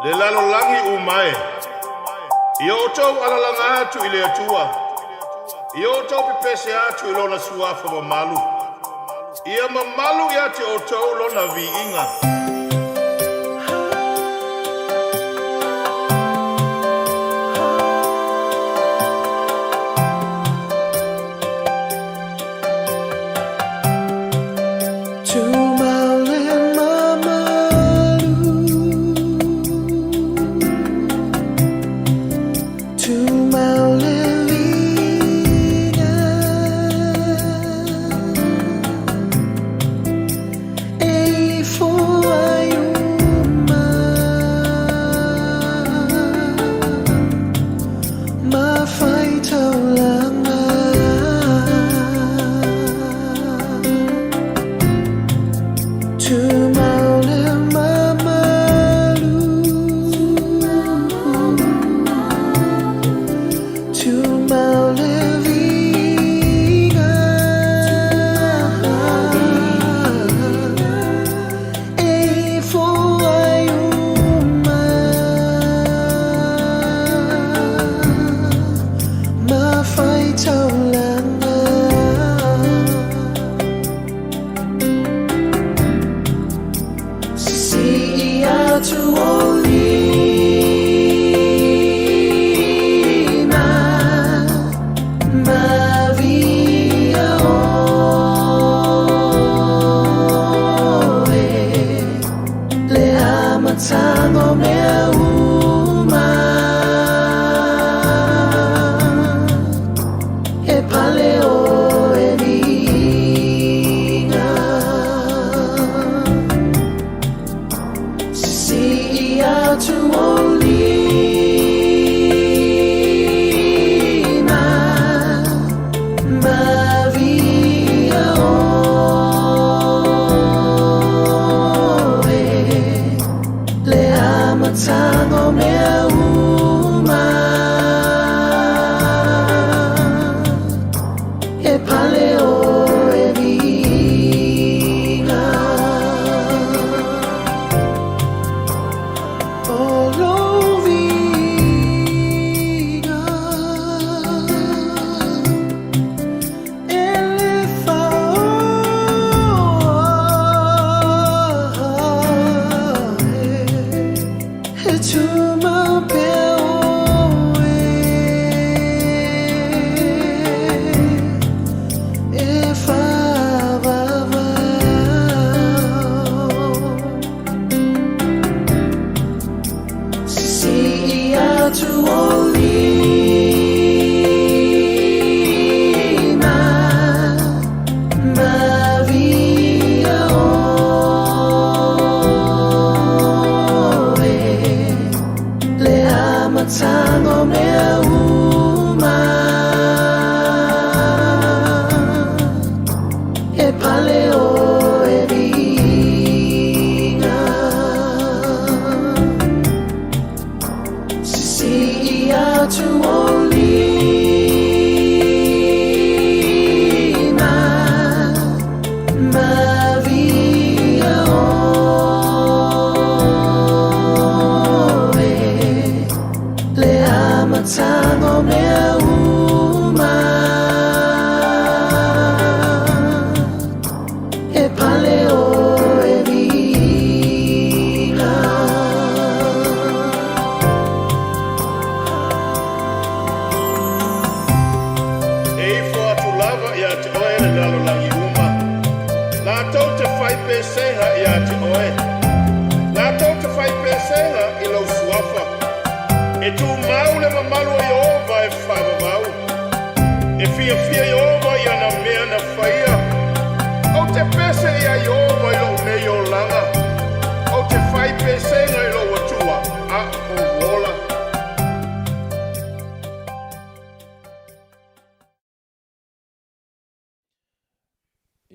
Le lalo langi umai. Ia o tau alalanga atu i le atua. Ia o tau pepese atu i lona suafa mamalu. Ia mamalu ia te o tau lona vi inga.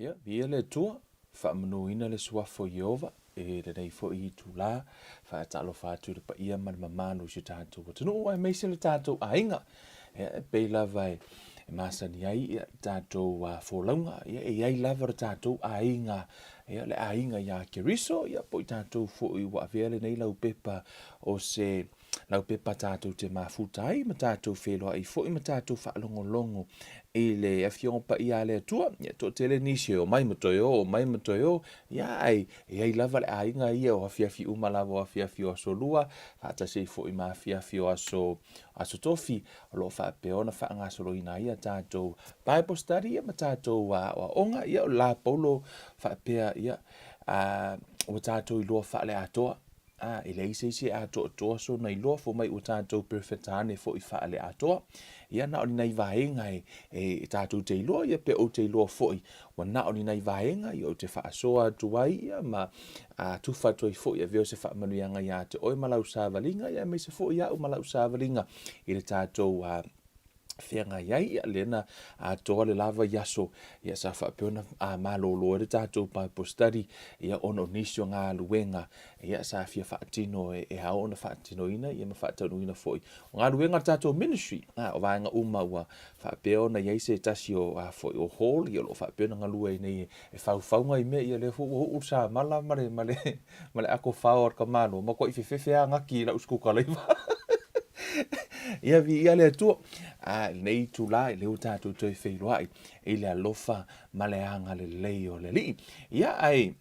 Ia, via le tua, whaamanuina le suafo Iova, e le nei fo I tūlā, whaatalo whātu le pa ia man mamanu si tātou. Tunu ai meisi le tātou ainga, e pei la vai masani ai ia tātou wholaunga ia e ai lava tātou ainga ia le ainga ia keriso ia po i tātou fōi wa avele nei lau pepa o se lau pepa tātou te mafutai ma tātou wheloa i fōi ma tātou whaalongolongo i le awhionga i a le atua ia tō tele nisi o mai matoyo ia ai lava le ainga ia o awhiawhi umalawa o awhiawhi o asolua hata se fōi ma awhiawhi o aso tofi o lo whapeona whaangasolo ina ia tātou Bible study ia ma tātou wa onga ia o la polo whapea ia o tātou i loa whaale atoa i le ise atoa toa so na i loa fo mai o tātou perfetane fo i whaale atoa ia na oni nei vaenga e tātou te iloa ia pe o te iloa fo i wa na oni nei vaenga i o te whaasoa tuai ia ma tufa toi fo i a veo se whaamanuianga ia te oi malau sāvalinga ia me se fo i au malau sāvalinga i le tātou whenga iai ia lena toa le lava yaso ia sa whapeona malolo e tātou Bible study ia ono nisio ngā luenga ia sa fia whaatino e haona whaatino ina ia ma whaatino ina foi o ngā luenga tātou ministry o vaenga ua whapeona iai se tasi o foi o hall ia lo whapeona ngā lue nei e whauwhaunga i me ia le fu o sa mala male ako whao ar ka malo ma ko i whewhewhea ngaki la uskuka leiva ia vi ia le atua nei tu la le tātou toi wheiroai i le alofa ma le anga le lei o le li ia ai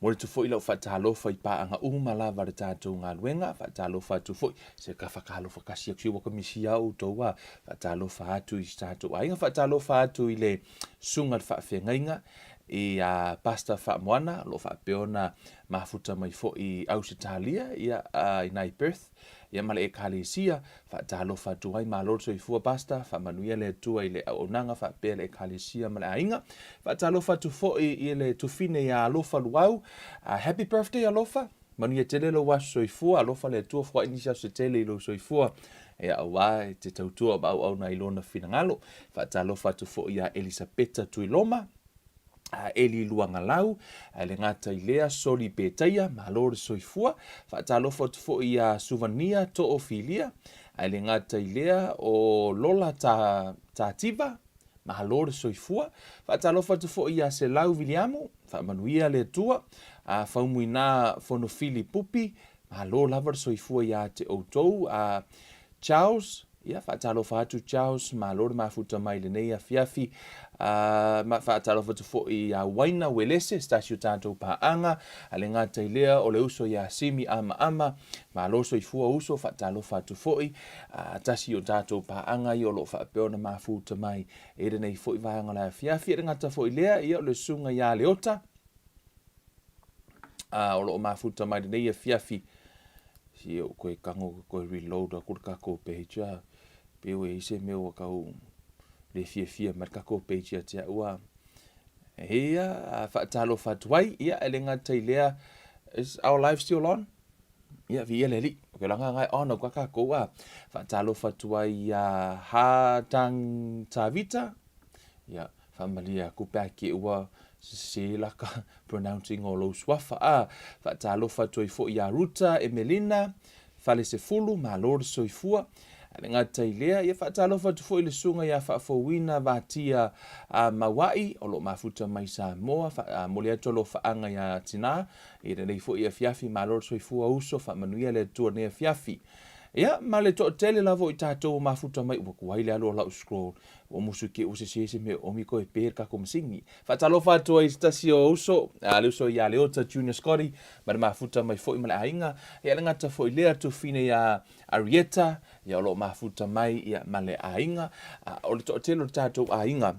mo le tu foi lau whaatalofa i paanga umalawa le tātou ngā luenga whaatalofa tu foi se ka whakalofa kasi aksi waka misi au toua whaatalofa atu i tātou ainga whaatalofa atu i le sunga le whaawhengainga i pasta whaamoana lo whaapeona mafuta mai fo i Ausitalia ia i nai Perth ia male e kalesia whaatalofa tuai malorso i fua pasta whaamanuia le tua i le aonanga whaapea le e kalesia male ainga whaatalofa tu fo i le tufine i alofa luau happy birthday alofa manuia tele lo waso i fua alofa le tua fua inisia se tele i lo so i fua e awa te tautua au na ilona finangalo whaatalofa tu fo i a Elisabeta Tuiloma Eli Luangalau, le ngata i lea soli petaia, malore soifua, whaatalofa tu fo i a Suvania to ofilia, le ngata i lea o Lola ta tiva, malore soifua, whaatalofa tu fo i a Selau Viliamu, whaamanuia le tua, whaumuina fonofili pupi, malore lavar soifua i a te outou, Charles, ia whaatalofa atu Charles, malore mafuta mai le nei a fiafi, ma whaatalofa tu fo i a Waina Welese, stasio tātou paanga, ale ngata i lea o le uso i a Simi ama, ma loso i fua uso, whaatalofa tu fo i, tasio tātou paanga i o lo whaapeona mafuta mai, e renei fo i vahanga la fiafi, e ngata fo i lea, i o le sunga i a leota, o lo mafuta mai renei a fiafi, si o koe kango, koe reload, a kurkako pehitja, pewe i se meo kau le fia markako page te ua ia whaatalofa tuai ia e le ngata i lea is our life still on ia vi ele li o ke langa ngai ona kwa ko wa whaatalofa tuai ia hatang tavita ia familia kupaki ua se laka pronouncing o lo swafa whaatalofa tuai fo ia Ruta Emelina fale se fulu ma lord soifua le ngata i lea ia whaatalofa tu fo i le sunga ia whaafowina vatia mawai o lo mafuta mai Samoa mole ato lo whaanga ia tina i renei fo ia fiafi ma lor soifua uso whaamanuia le tua nea fiafi ia ma le to tele lavo i tātou mafuta mai uakuai le alo lau scroll o musu ke use se me o miko e per kako masingi whaatalofa atua i stasi o uso le uso ia leota Junior Scotty ma le mafuta mai fo i male ainga ia le ngata fo i lea tu fine ia Arieta ia lo mafuta mai ia male ainga o le to tele o tātou ainga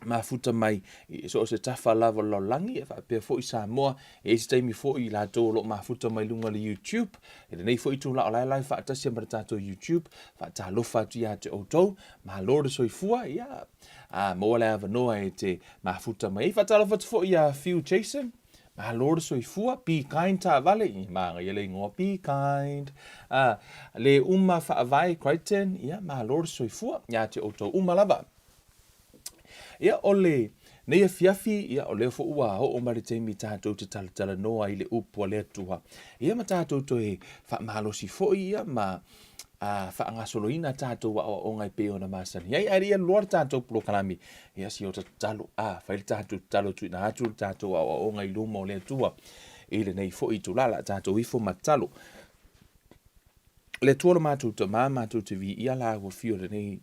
mafuta mai so se tafa lava lo langi e fa pe fo i Samoa e se taimi fo i la to lo mafuta mai lunga le YouTube e nei fo i tu la lai fa ta se marta to YouTube fa ta lo fa tu ya te auto ma lord so i fua ia mo la ava no e te mafuta mai fa ta lo fa fo ia few Jason ma lord so i fua be kind ta vale i ma le ngo be kind le fa vai Crichton ia ma lord so i fua ya te auto lava ia ole nei fiafi ia ole fo ua o mari teimi tātou te talatala noa i le upu le atua ia ma tātou to e wha malosi fo ia ma whaangasoloina tātou wa o ngai peo na masani. Iai aria luar tātou pulo kalami. Ia si o talo, whaile tātou talo tui na atu tātou wa o ngai luma o lea tua. Ile nei fo i tu lala tātou ifo matalo. Le tua mātou ta mātou te vi ia la wa fio le nei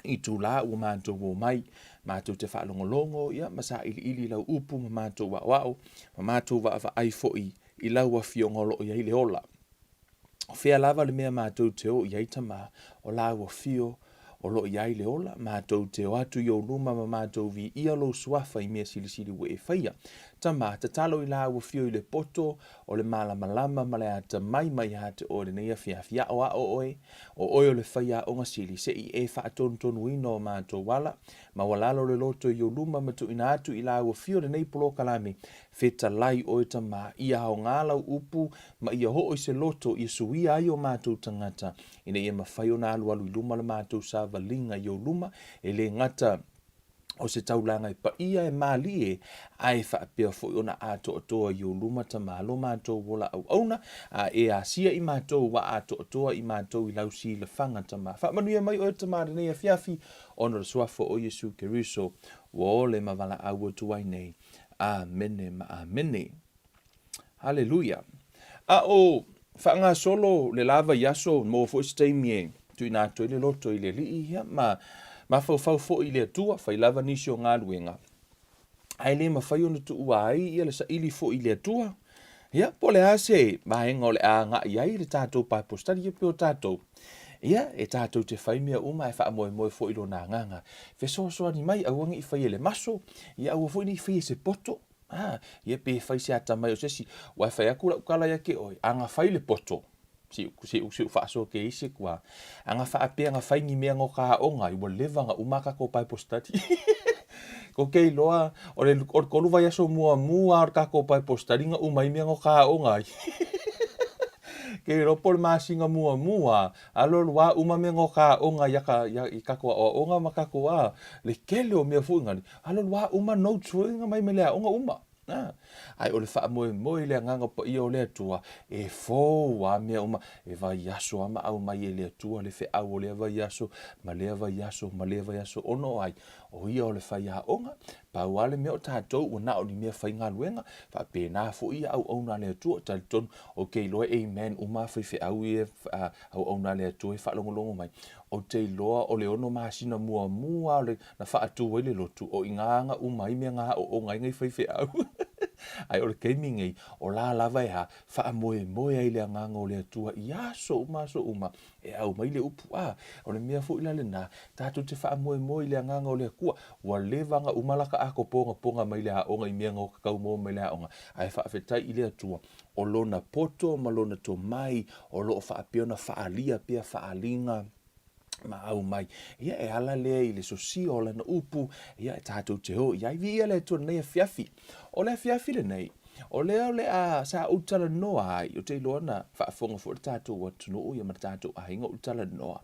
i tu la ua mātou o mai. Mātou te whaalongolongo, ia masa ili lau upu ma mātou wa wao. Ma mātou wa ai fo i lau wa fio ngolo i le ola. Fea lava le mea mātou te o iai tama o la ua fio o lo iai le ola. Mātou te o atu i o luma ma mātou vi ia lo suafa i mea silisili we e whaia. Tama, te talo i la ua fio i le poto o le malama ma le ata mai hate o le neia fia o a o oe. O oe o le whaia o ngasili se i e wha tonu ino o mātou wala. Ma walalo le loto i o luma matu ina atu i la ua fio le nei polo kalami. Feta lai o e tama ia hao ngālau upu ma ia ho o se loto i sui ai o mātou tangata. Ina ia mawhai o nā alu i luma le mātou sa valinga i o luma e le ngata o se taulanga i pa ia e mali e ai whaapea fo i ona ato atoa i o luma ta malo mātou wola au auna e a sia i mātou wa ato atoa i mātou i lausi le whanga ta mā. Whaamanuia mai o e ta māre nei a fiafi ono le suafo o Yesu Keriso wa ole mavala au tuai nei. Amene ma amene. Hallelujah. O whaanga solo le lava yaso mo fo steimie tu ina to le loto i le li ia ma fau fo i le tua fai lava nisi o ngā luenga. Ai le ma fai onu tu uai ia le sa ili fo i le tua. Ia, po le ase mahenga o le a ngā iai le tātou pai postari ia pio tātou. Ia, e tātou te whai mea uma e wha moe fo i lo nā nganga. Fe soa ni mai auangi i whai ele maso, ia au fo i whai se poto. Ia pe whai se ata mai o sesi, wai whai akula ukala ia ke oi, anga whai le poto. Si whaaso ke isi kua. Anga wha apea nga whai ni mea ngō ka onga, i wa lewa nga umaka ko pai postari. Ko kei loa, o le koluwa yaso mua ar kako pai postari nga umai mea ngō ka onga. Kei ropo le masinga mua, alo lua uma mea ngō ka onga i kako o onga ma kako a. Le kele o mea fuingani, alo lua uma no tuinga mai me lea onga uma. Ai o le wha moe lea nganga pa ia o lea tua e fō wa mea uma e vai yaso ama au mai e lea tua le whi au o lea vai yaso ma lea vai yaso ono ai o ia o le whai a onga pa wale mea o tātou o na o ni mea whai ngā luenga wha pēnā fo ia au na lea tua tali tonu o kei loa amen uma whi au ia au na lea tua e wha longo mai o te loa o le ono masina mua na wha atu wele lotu o inganga umai mea ngā o ngai ngai whi au ai o le keimingi o la lava e ha wha moe ai lea nganga o lea tua i aso uma e au mai le upu o le mea fu ila le nā tātou te wha moe lea nganga o lea kua wa levanga umalaka ako ponga mai lea onga i mea ngau kakau mo mai lea onga ai wha awhetai i lea tua o lona poto ma lona to mai o lo wha apiona wha alia pia wha alinga ma au mai ia e ala lea i le sosia o lana upu ia e tātou te ho ia i vi ia le tua nei a fiafi o le fiafi le nei o lea o le a sa utala noa ai o te iloana whaafonga fo le tātou watu no ia ma tātou ahinga utala noa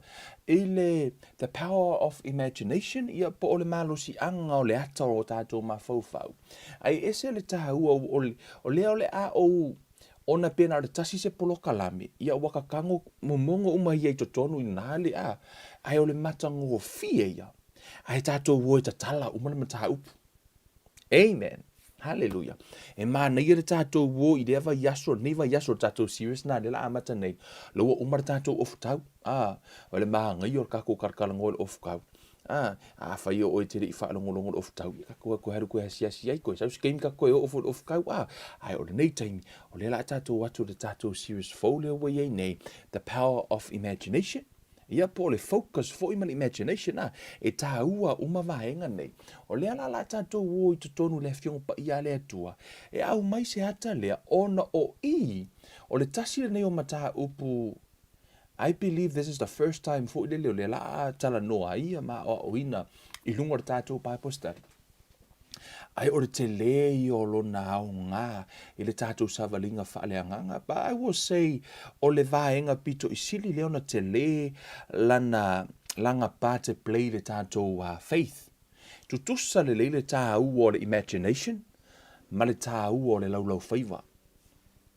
i le the power of imagination ia po o le malosianga o le ata o tātou mafaufau ai ese le tahua o lea o le a o ona pena le tasi se polo kalami ia waka kango momongo uma ia i totonu i nale ai o le matango fie ia ai tātou woi ta tala umana mataha upu amen hallelujah e mana ia le tātou woi i lewa yaso neva yaso tātou serious na le la amata nei lo umar tātou ofu tau o le maha ngai o kako karkalango le ofu kau whai o te rei whaalongolongo of tau ka koe haru koe hasiasi ai koe sau skeim ka koe of kau ai o le nei taimi o le la tātou watu le tātou serious fōleo wei ei nei the power of imagination ia po le focus fo ima le imagination e tā ua uma vaenga nei o le ala la tātou o i tonu le fiongo pa ia le atua e au mai se hata lea ona o o le tasi nei o mata upu I believe this is the first time for le la tala noa ia ma o ina I lunga le tātou pai postari. Ai o te le I o lona au ngā I le tātou savalinga whaaleanganga. But I will say o le vaenga pito I sili leona te le langa pāte play le tātou faith. Tutusa le le tāu o le imagination ma le tāu o le laulau whaiva.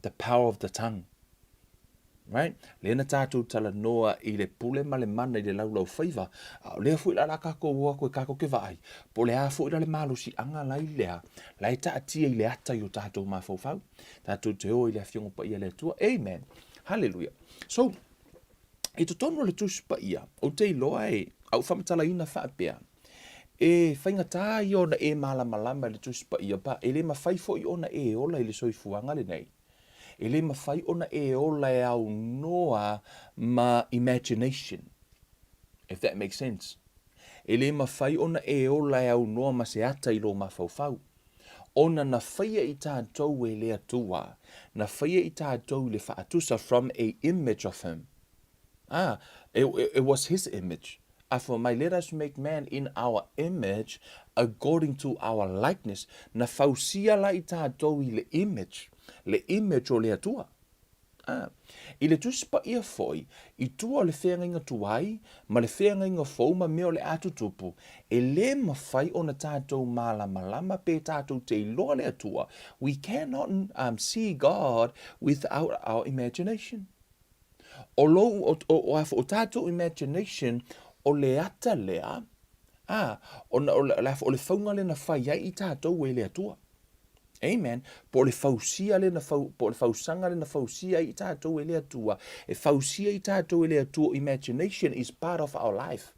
The power of the tongue. right? Lena tātou tala noa I le pule ma le mana I le laulau whaiva. Lea fui la kako ua koe kako ke vai. Po le a fui la le malusi anga lai lea. Lai ta atia I le ata yo tātou mafaufau. Tātou te o I le afiongo pa ia le tua. Amen. Hallelujah. So, I to tono le tusi pa ia. O te iloa au whamatala ina whaapea. Whainga tā I ona malama le tusi pa ia pa. Le mawhaifo I ona ola I le soifuanga le nei. Le mawhai ona ola au noa ma imagination. If that makes sense. Le mawhai ona ola au noa ma se ata I lo mafaufau. Ona na whaia I tātou lea tua. Na whaia I tātou le whaatusa from a image of him. It was his image. For my let us make man in our image according to our likeness. Na fausia la I tātou I le image o lea tua. I le tuspa ia foi, I tua le whenga tuai, ma le whenga fau ma meo le atutupu, le mawhai o na tātou malama pe tātou te iloa le atua. We cannot see God without our imagination. O lo o tātou imagination o le ata lea, o le whaunga le na whai ai I tātou le atua. Amen. Po le fausia le na po le fausanga le na fausia I tātou le atua. E fausia I tātou le atua. Imagination is part of our life.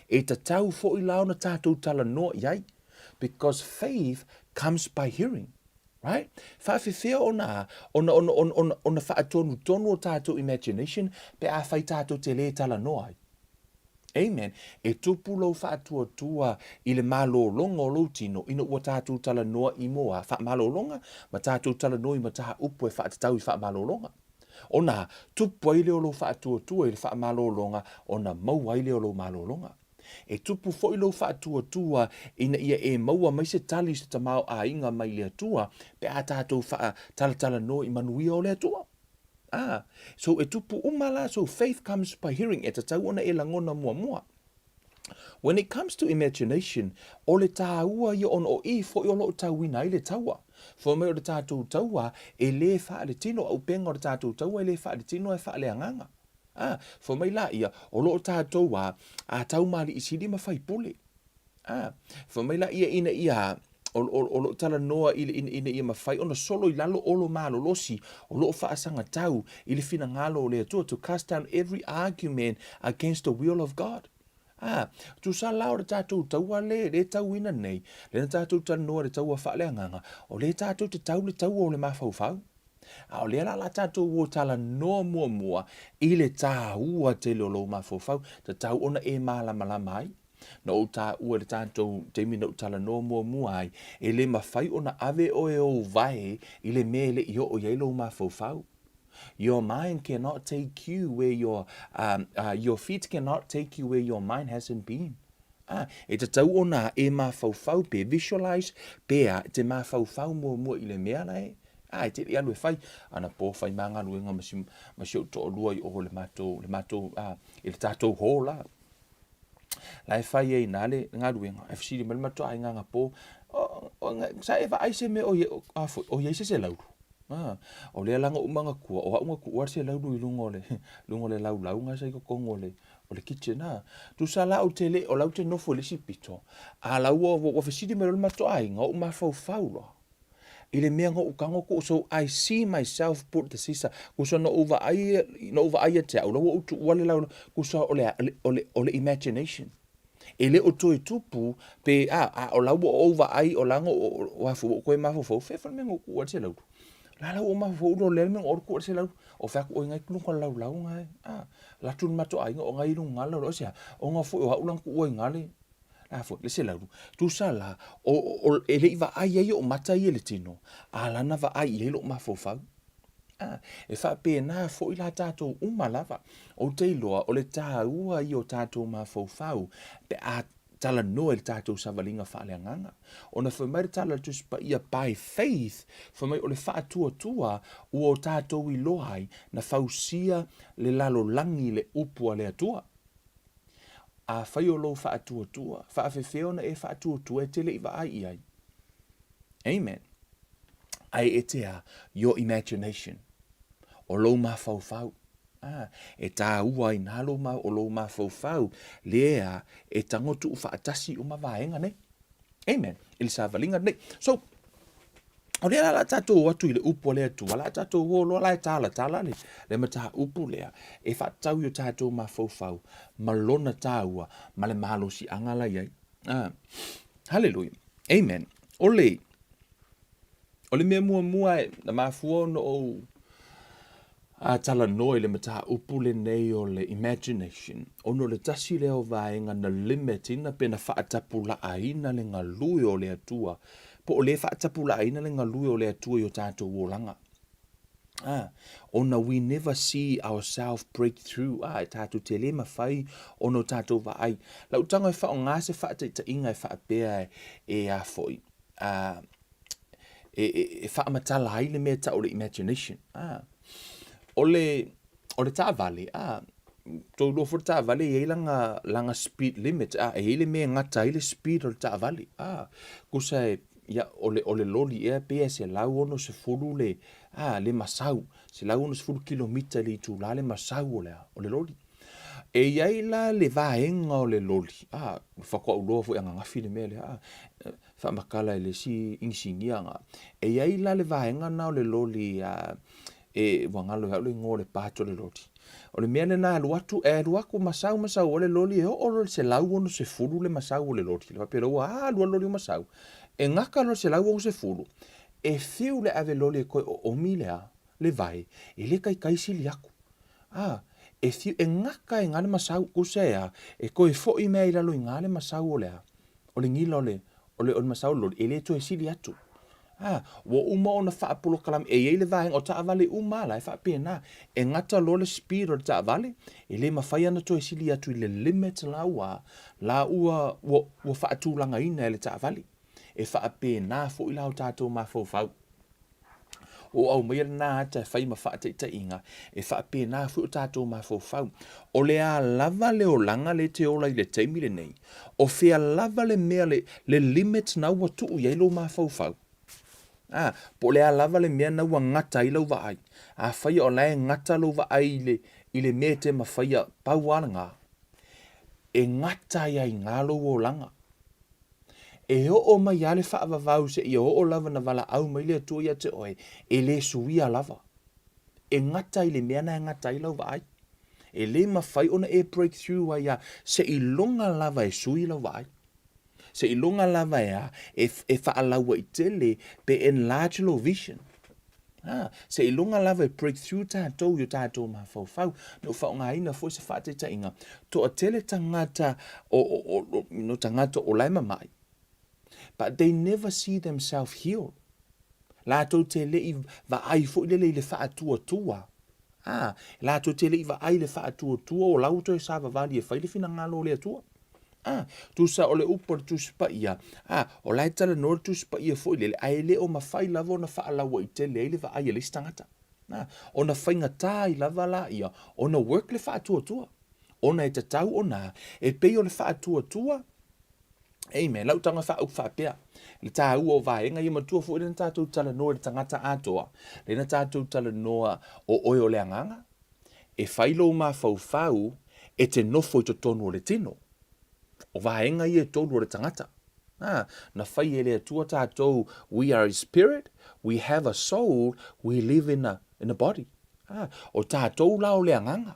E ta tau fo I lao na tātou tala no iai. Because faith comes by hearing. Right? Whawhiwhia ona whaatonu tonu o tātou imagination, pe a whai tātou te le tala no ai. Amen. E tupu lau whaatua I le malolonga o lau tino, ina ua tātou tala noa I moa, wha malolonga, ma tātou tala noa I ma taha upu e whaatatau I wha malolonga. Ona tupu ai leo lau whaatua I le wha malolonga, ona mau ai leo lau malolonga. E tupu fo I lau whaatua ina ia maua mai se tali se tamau a inga mai lea tua, pe a tātou wha tala noa I manuia o lea tua. So e tupu umala, so faith comes by hearing. E tatau ona e langona mua. When it comes to imagination, o le tāua I on o I fo I o lo tauina I le taua. Fo me o le tātou taua, e le wha le tino, au penga o le tātou taua, e le wha le tino e wha le anganga. Fo mai la ia, o lo tātou a tau mali I siri ma whai pule. Fo mai la ia ina ia, o lo tala noa ina ia mawhai, ona solo I lalo olo malo losi, o lo whaasanga tau, I le fina ngalo o le atua, to cast down every argument against the will of God. Tu sa lao le tātou taua le tau ina nei, le na tātou tala noa le taua wha le anganga, o le tātou te tau le taua o le mafaufau. O le la tātou o tala noa mua, I le tāua te lo mafaufau, te tau ona malama ai. Na o tā ua le tātou te mina o tala no mua ai, e le mawhai o na ave o vai, I le me le I o ielo mafaufau. Your mind cannot take you where your feet cannot take you where your mind hasn't been. E te tau o na mafaufau pe visualize, pe te mafaufau mua I le mea lai. E te alu e whai, ana po whai manga luenga masi o to lua I o le matou, I le tātou hola. Lai whai e nale ngā ruenga, e whasiri malimatu ai ngā po, sa e wa aise me o yeise se lauru. O lea langa umanga kua, o haunga kua se lauru I lungo le lau ngā sa I kongo o le kitchen. Tu sa lau te le, o lau te nofo le si pito, a lau o whasiri malimatu ai ngā uma fau loa. I le mea ngau kango ko, so I see myself put the sisa, kusa no over ai te au, lau utu wale lau, kusa o le imagination. E le o toi tupu, pe o lau over ai o lango o hafu o koe mafofo, whewha mea ngau kua te lau. La lau o mafofo uno le mea ngau kua te lau, o whaku o ngai kulunga lau ngai, la tun mato ai o ngai runga lau, o sea, o ngā fo o haulang kua ngale, fo le se lau tu sala o ele va ai o mata I le tino ala na va ai le ma fofa e fa pe na fo I la tato lava o te loa o le ta ua I o tato ma fofa pe a tala no el tato savalinga fa le nganga ona fo mai tala tu spa ia by faith fo mai o le fa tua o tato I lohai na fausia le lalo langi le upu le atua a whai o lo whaatua, whaafewheo na e whaatua e tele I wa ai ai. Amen. Ai e te a, your imagination. O lo mafaufau. E tā ua i nā o lo mafaufau, lea e tangotu whaatasi o mawaenga ne. Amen. Ili sa valinga ne. So, o lea la tātou watu i le upo lea tu, la tātou o lo la e tala le mata upu lea, e whaatau i o tātou mafaufau, malona tāua, ma le mahalosi angala iai. Hallelujah. Amen. O le mea mua e, na mafua no o, tala noi le mata upu le nei o le imagination. Ono le tasi leo vaenga na limit ina pena whaatapu la aina le ngalui o le atua. Po o le whaatapu la aina le ngalui o le atua i o tātou wolanga. Ona we never see ourselves break through. E tātou te le mawhai ono tātou vaai. Lau tanga e wha o ngase whaata inga e whaapea e a foi. E whaamatala hai le mea ta o le imagination. O le tā vale, tō lofo tā vale, e langa speed limit, e hele mea ngata hele speed o le tā vale. Kusa o le loli ea pea se lau ono se furu le masau, se lau ono se furu kilomita le tu la le masau o le loli. E iai la le vaenga o le loli, whakua uloa fu e ngafi le mea le, whamakala e le si insingianga. E iai la le vaenga na o le loli, e wangalo hau le ngore pato le loli. O le mea le nā luatu, luaku masau o le loli, o le se lau ono se furu le masau o le loli. Le wapera ua, lua loli o masau. E ngaka no se lau ono se furu. E fiu le ave loli e koe o omi lea, le vai, e le kai kaisi li aku. E fiu, e ngaka e ngale masau kusea, e koe fo i mea i lalo i ngale masau o lea. O le ngila o le masau loli, e le to e sili atu. Wa uma ona whaapolo kalam e le vaeng o taa vale umala e whaapena e ngata lo le speed o taa vale e le mawhai ana to e sili atu i le limit la ua wa whaatulanga ina e le taa vale e whaapena fo i lau tātou mafaufau o au mai nā ata whai ma whaatei inga e whaapena fo i tātou mafaufau o le a lava le o langa le te ola i le teimi le nei o fea lava le mea le limit na ua tuu i lo mafaufau. Po le lava le mea na ua ngata i lau vaai. Whai o lai ngata lau vaai i le mea te mawhaia pauanga. E ngata ia i ngalo o langa. E o mai ale whaavavau se i o lava na wala au mai le atua ia te oe. E le suia lava. E ngata i le mea na ngata i lau vaai. E le mawhai ona e breakthrough a ia se i longa lava e sui lau vaai. Se i longa lava e whaalaua i tele pe enlarge lo vision. Se i longa lava e breakthrough tātou i tātou mafaufau. No whaonga ina fo se whaateta inga. To a tele tangata tangata o laima mai. But they never see themselves healed. Lātou te lei vaai fo i le whaatua tua. Lātou te lei vaai le whaatua tua o lauto e sāwa vali e whaile fina ngalo le atua. Tu sa ole upor tu spa ia. O lai tala nor tu spa ia fo ile ai le o mafai lava ona fa lawa i te le va ai le stangata. Ona fainga tai lava la ia. Ona work le fa tua. Ona e tatau ona e pe o le fa tua. Amen. Lau tanga fa au fa pea. Le ta u o vaenga ia matua fo ile tatu tala no le tangata atoa. Le na tatu tala noa o oio le anganga. E failo ma fau e te nofo i to tonu o le tino. O vaenga ia tolu o le tangata. Na whai ele atua tātou, we are a spirit, we have a soul, we live in a body. O tātou la o le anganga.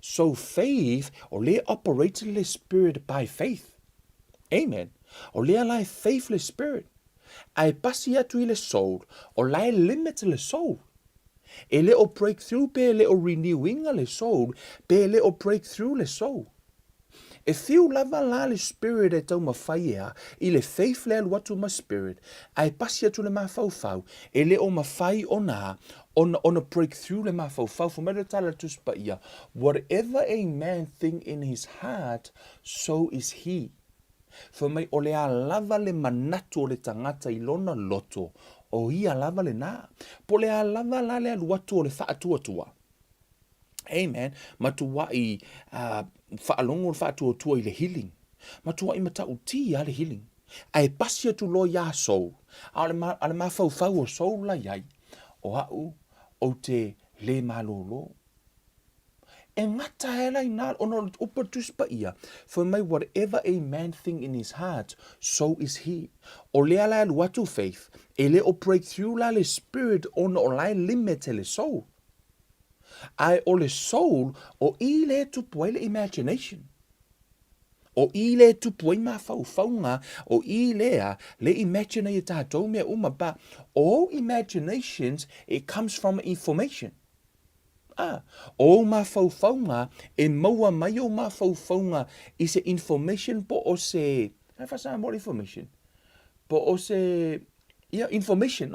So faith, o le operates le spirit by faith. Amen. O le alai faithless spirit. Ai pasi atu i le soul, o lai limit le soul. E le o breakthrough pe le o renewing le soul, pe le o breakthrough le soul. E fiu lava la le spirit e tau mawhaia, i le faith le alu atu ma spirit, ai pasi atu le mafaufau, e le o mawhai ona breakthrough le mafaufau, for mele tala tuspa ia, whatever a man think in his heart, so is he. For mai o le a lava le manatu o le tangata i lona loto, o ia lava le nā, po le a lava la le alu atu o le whaatua. Amen. Matua i whaalongo whaatua i le healing. Matua i matau ti a le healing. Ai pasi atu lo ia sou. Ale mawhau o sou la iai. O au o te le malolo. e ngata hela ina ono upa tuspa ia. For me, whatever a man think in his heart, so is he. O lea la watu faith, ele o breakthrough la le spirit ono o lai limit le soul. Ai o le soul o I le tupu le imagination. O I le tupu I mafaufaunga, o I lea le imagine I tātou mea ba. All imaginations, it comes from information. O mafaufaunga, e maua mai o mafaufaunga, I se information po o se, hai whasa more information, po o se, information,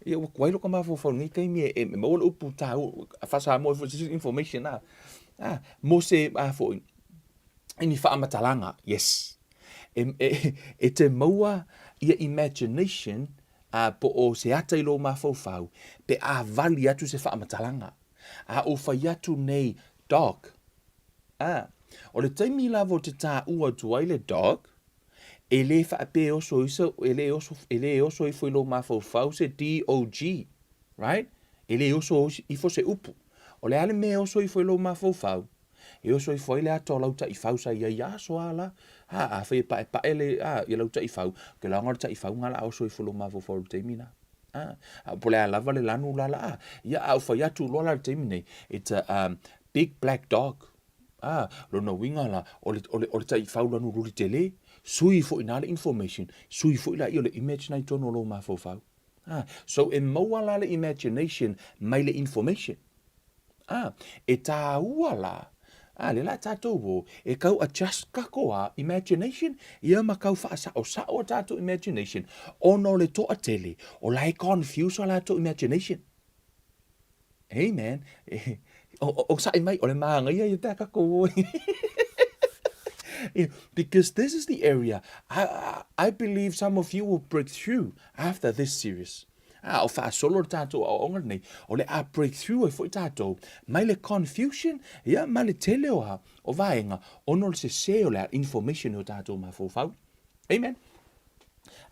ia wailo ka mafaufaunga, I teimi e maua le upu tāu, whasa more information, mo se, fo, ini whaamatalanga, yes. E te maua ia imagination, po o se ata ilo mafaufau, pe a vali atu se whaamatalanga. O whai atu nei dog. O le taimi lavo te tā ua tuai le dog, e le whaape oso isa, e le oso I ilo mafaufau se D-O-G, right? E le oso I fo se upu. O le ale me oso I ilo mafaufau, e oso I foi le ato lauta I fausa ia so ala, a whai pa ele, I lauta I fau, ke laungar ta I fau ngala oso I ilo mafaufau le taimina. Pole a lava le lanu lala ia au whai atu lola le taimine it's a big black dog lona winga la o le tai whau lanu ruri te le sui fo ina le information sui fo ila I o le imagine tono lo mafo whau so e maua la le imagination mai le information e tā ua la le la tātou wo, e kau adjust kakoa imagination, ia ma kau whaasao tātou imagination, ono le toa tele, o lai confuse o tātou imagination. Amen. O sa mai, o le maanga ia tā kakoa. Because this is the area, I believe some of you will break through after this series. O wha solo tātou o ongar nei, o le a breakthrough e fo tātou, mai le confusion, ia mai le tele o vaenga, ono le se o le information o tātou mafofau. Amen.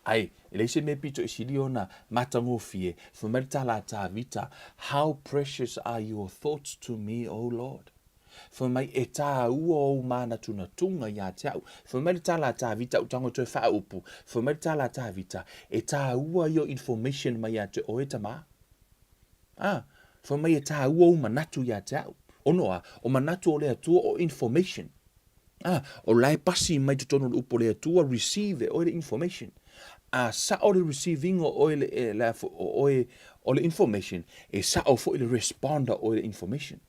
Ai, le se me pito isili ona matango fie, for tala tā vita, how precious are your thoughts to me, O Lord. For mai e tā ua o mana tuna tunga ia te au. For mai tā la tā vita o tango te wha upu. For mai tā la tā vita e tā ua yo information mai ia te o e tama. For mai e tā ua o manatu ia te au. Ono o manatu o lea tua o information. O lai pasi mai te tono upo lea tua receive o le information. Sa o le receiving o le information. E sa o fo le responder o le information.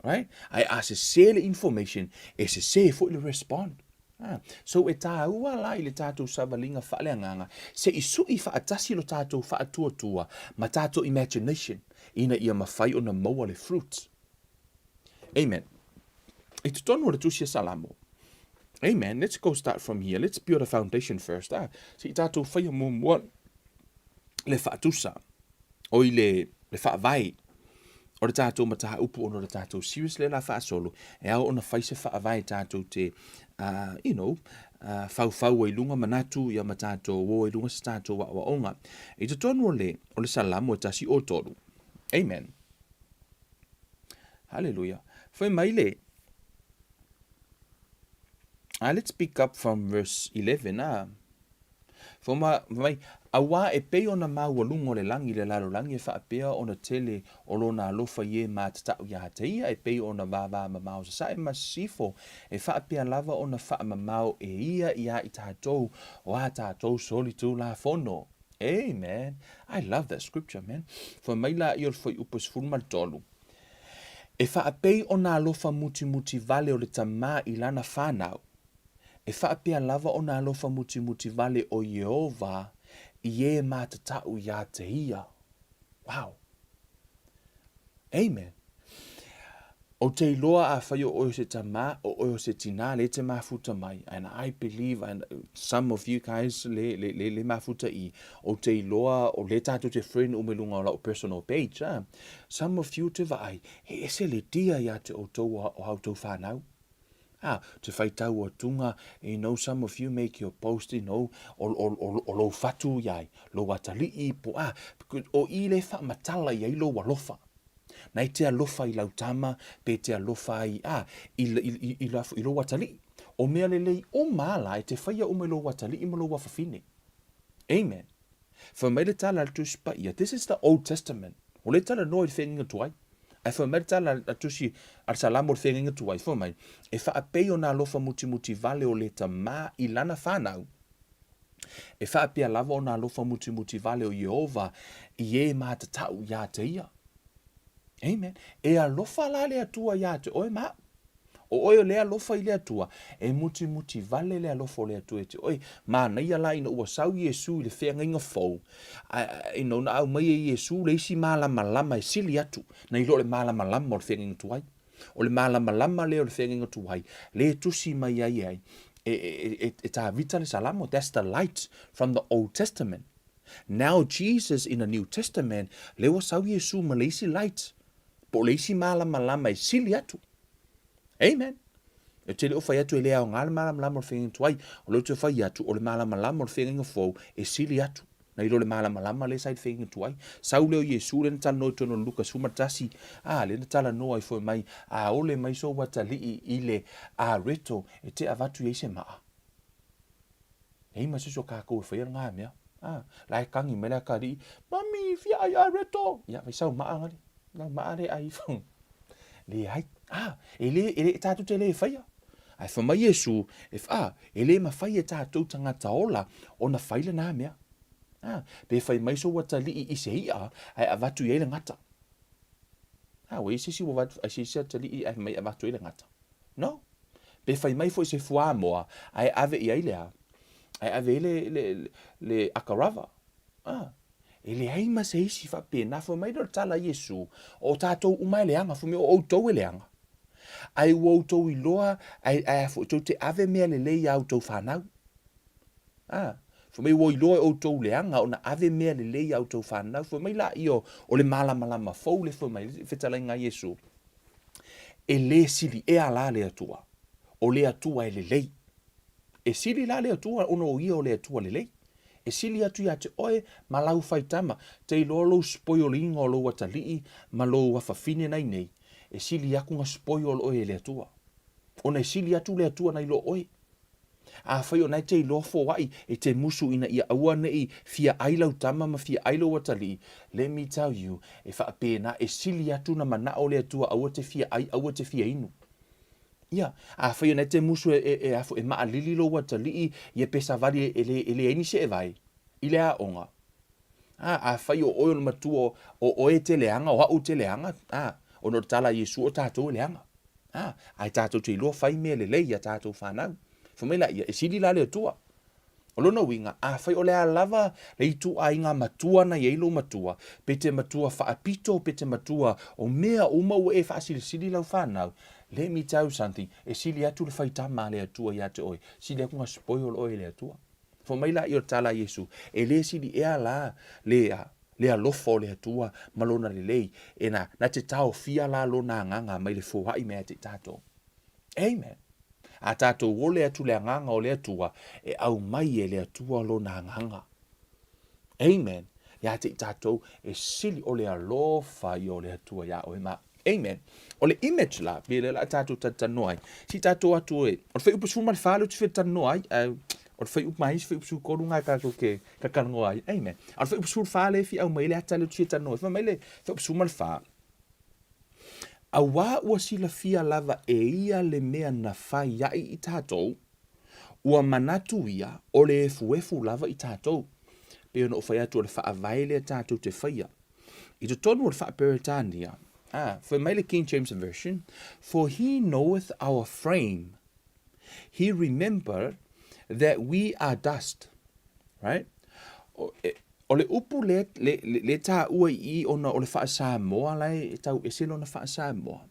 Right? I se le information, e se fo le respond. So e tā ua la I le tātou savalinga whaaleanganga, se I sui whaatasi lo tātou whaatua ma tātou imagination, ina ia mawhai o na maua le fruits. Amen. E te tonu le tusia salamo. Amen. Let's go start from here. Let's build a foundation first. Se I tātou whai o mua le whaatusa, o I le whaavai, o le tātou mataha upu ono le tātou serious le la whaasolo, e au ona whaise whaavai tātou te, whau e lunga manatu ia ma tātou o e lunga sa tātou wa onga. E te tonu o le salamu e tasi o tolu. Amen. Hallelujah. Whai mai le. Let's pick up from verse 11. For mai, awa e pei ona maualunga o le langi le lalo langi e whaapea ona tele o lona alofa ie ma tatau ia hateia e pei ona vava mamau sa e masifo e whaapea lava ona wha mamau e ia I tātou o a tātou soli tū la fono. Amen. I love that scripture, man. For mai la I ol foi upos fulma tolu. E whaapei ona alofa muti vale o le tamā I lana whanau. E whaapea lava ona alofa muti vale o Yehova ie mātatau ia te ia. Wow. Amen. O te iloa a whai o se tamā, o se tina le te mafuta mai. And I believe, and some of you guys le mafuta I, o te iloa o le tātou te friend umelunga o la o personal page. Some of you te vai, he ese le dia ia te o tau o hau tau whanau. Te whai tau o tunga, some of you make your post, o lo fatu iai, lo watali I po, because o I le wha matala iai lo walofa. nai te alofa I lautama, pe te alofa I lo watali. O mea lelei o mala e te whaia o me lo watali I me lo wafafine. Amen. For me le tala tu spa ia. This is the Old Testament. O le tala no I whenga tuai. Ai for me le tala tusi ar salamo le whenga tuai. For mai. E wha apei o na alofa muti vale o le ta ma I lana whanau. E wha apea lava o na alofa muti vale o Yehova I e ma te tau ia te ia. Amen. E alofa la le atua ia te oe ma. O oe lea lofa I lea tua, e muti vale lea lofa o lea tua e te oe, ma na ia la ina ua sau Yesu I le whea nginga fau, ina una au mai e Yesu le isi malama e sili atu, na ilo le malama o le whea nginga tuai, o le malama lea o le whea nginga tuai, le tusi mai ai, e ta vita le salamo, that's the light from the Old Testament. Now Jesus in the New Testament, le ua sau Yesu ma le isi light, po le isi malama e sili atu. Amen. E te leo whai atu e lea o ngā le malama o le whenga tuai, o leo te whai atu o le malama o le whenga fōu e sili atu. Na ilo le malama le sai le whenga tuai. Sau leo Yesu le na tala no tono Lukas humatasi, le na tala no ai fo mai, ole mai so watali I le reto e te avatu e se maa. Hei masiso kako e whaia ngā mea. Lai kangi mele kari, mami fia ai a reto. Ia, vai sau maa ngari. Lau maa re ai fong. Le hai ele tātou te le whaia. Ai whamai Yesu, ele ma whaia tātou tangata ola, o na whaile nā mea. Pe whai mai so watali I se ia, ai avatu I ele ngata. Wei sisi wa watu, ai sisi atali I ai mai avatu ele ngata. No. Pe whai mai fo I se fua moa, ai ave I ailea. Ai ave le akarava. Ele ai ma se isi fa pena, fo mai do tala Yesu, o tātou umai leanga, fo me o tau leanga. Ai wau tau I loa, ai fo tau te ave mea le lei au tau whanau. Fo mei wau I loa o tau leanga, o na ave mea le lei au tau whanau, fo mei la I o le malama fau le fo mei, whetala ngā Yesu. E le sili e ala le atua, o le atua e le lei. E sili la le atua, ono o ia o le atua le lei. E sili atu ia te oe, ma lau whaitama, te I lolo spoiolinga o lo watalii, ma lo wafafine nei. E sili aku nga spoil oe le atua. O nei sili atu le atua nei lo oe. A whai o nei te lo fo wai e te musu ina ia aua nei fia ailau tama ma fia ailau watali. Let me tell you, e wha pēna e sili atu na mana o le atua aua te fia ai, aua te fia inu. Ia, a whai o nei te musu e maa lili lo watali i pesa vari ele eni se e vai. I le a onga. A whai o oe o matua o oe te leanga, o hau te leanga. O no tala Yesu o tātou leanga. Ai tātou te iloa whai mea le lei a tātou whanau. Whamela ia, e sili la le atua. O lona winga, whai o lea lava, le itu a inga matua na yeilo matua, pe te matua whaapito, pe te matua o mea o mau e whaasili sili lau whanau. Let me tell you something, e sili atu le whai tama le atua ia te oe, sili aku nga spoil oe le atua. Whamela ia tala Yesu, e le sili ea la, le alofo le atua malona le lei na te tau fia la lona nganga mai le fuhai mea te tato. Amen. A tato o le atu le nganga o le atua e au mai e le atua lona nganga. Amen. Ya te tato e sili o le alofa I o le atua ya o ma. Amen. O le image la, bile la tato tatanoai. Si tato atu e, o le whai upasu mali whalu tu whetanoai, o le whai upmai si whai upasu koru ngai kako ke kakango ai. Amen. O le whai upasu whale fi au mai le atale tu whetanoai. Whai mai le whai upasu mali wha. A wā ua sila fia lava e ia le mea na whai iai I tātou, ua manatu ia o le efu lava I tātou. Peo no whai atu o le wha availe tātou te whaia. I to tonu o le wha Prt1 for my King James Version, for he knoweth our frame. He remembered that we are dust. Right? O le upu le tā ua I ona o le wha Samoa lai e tau eselo na wha Samoa.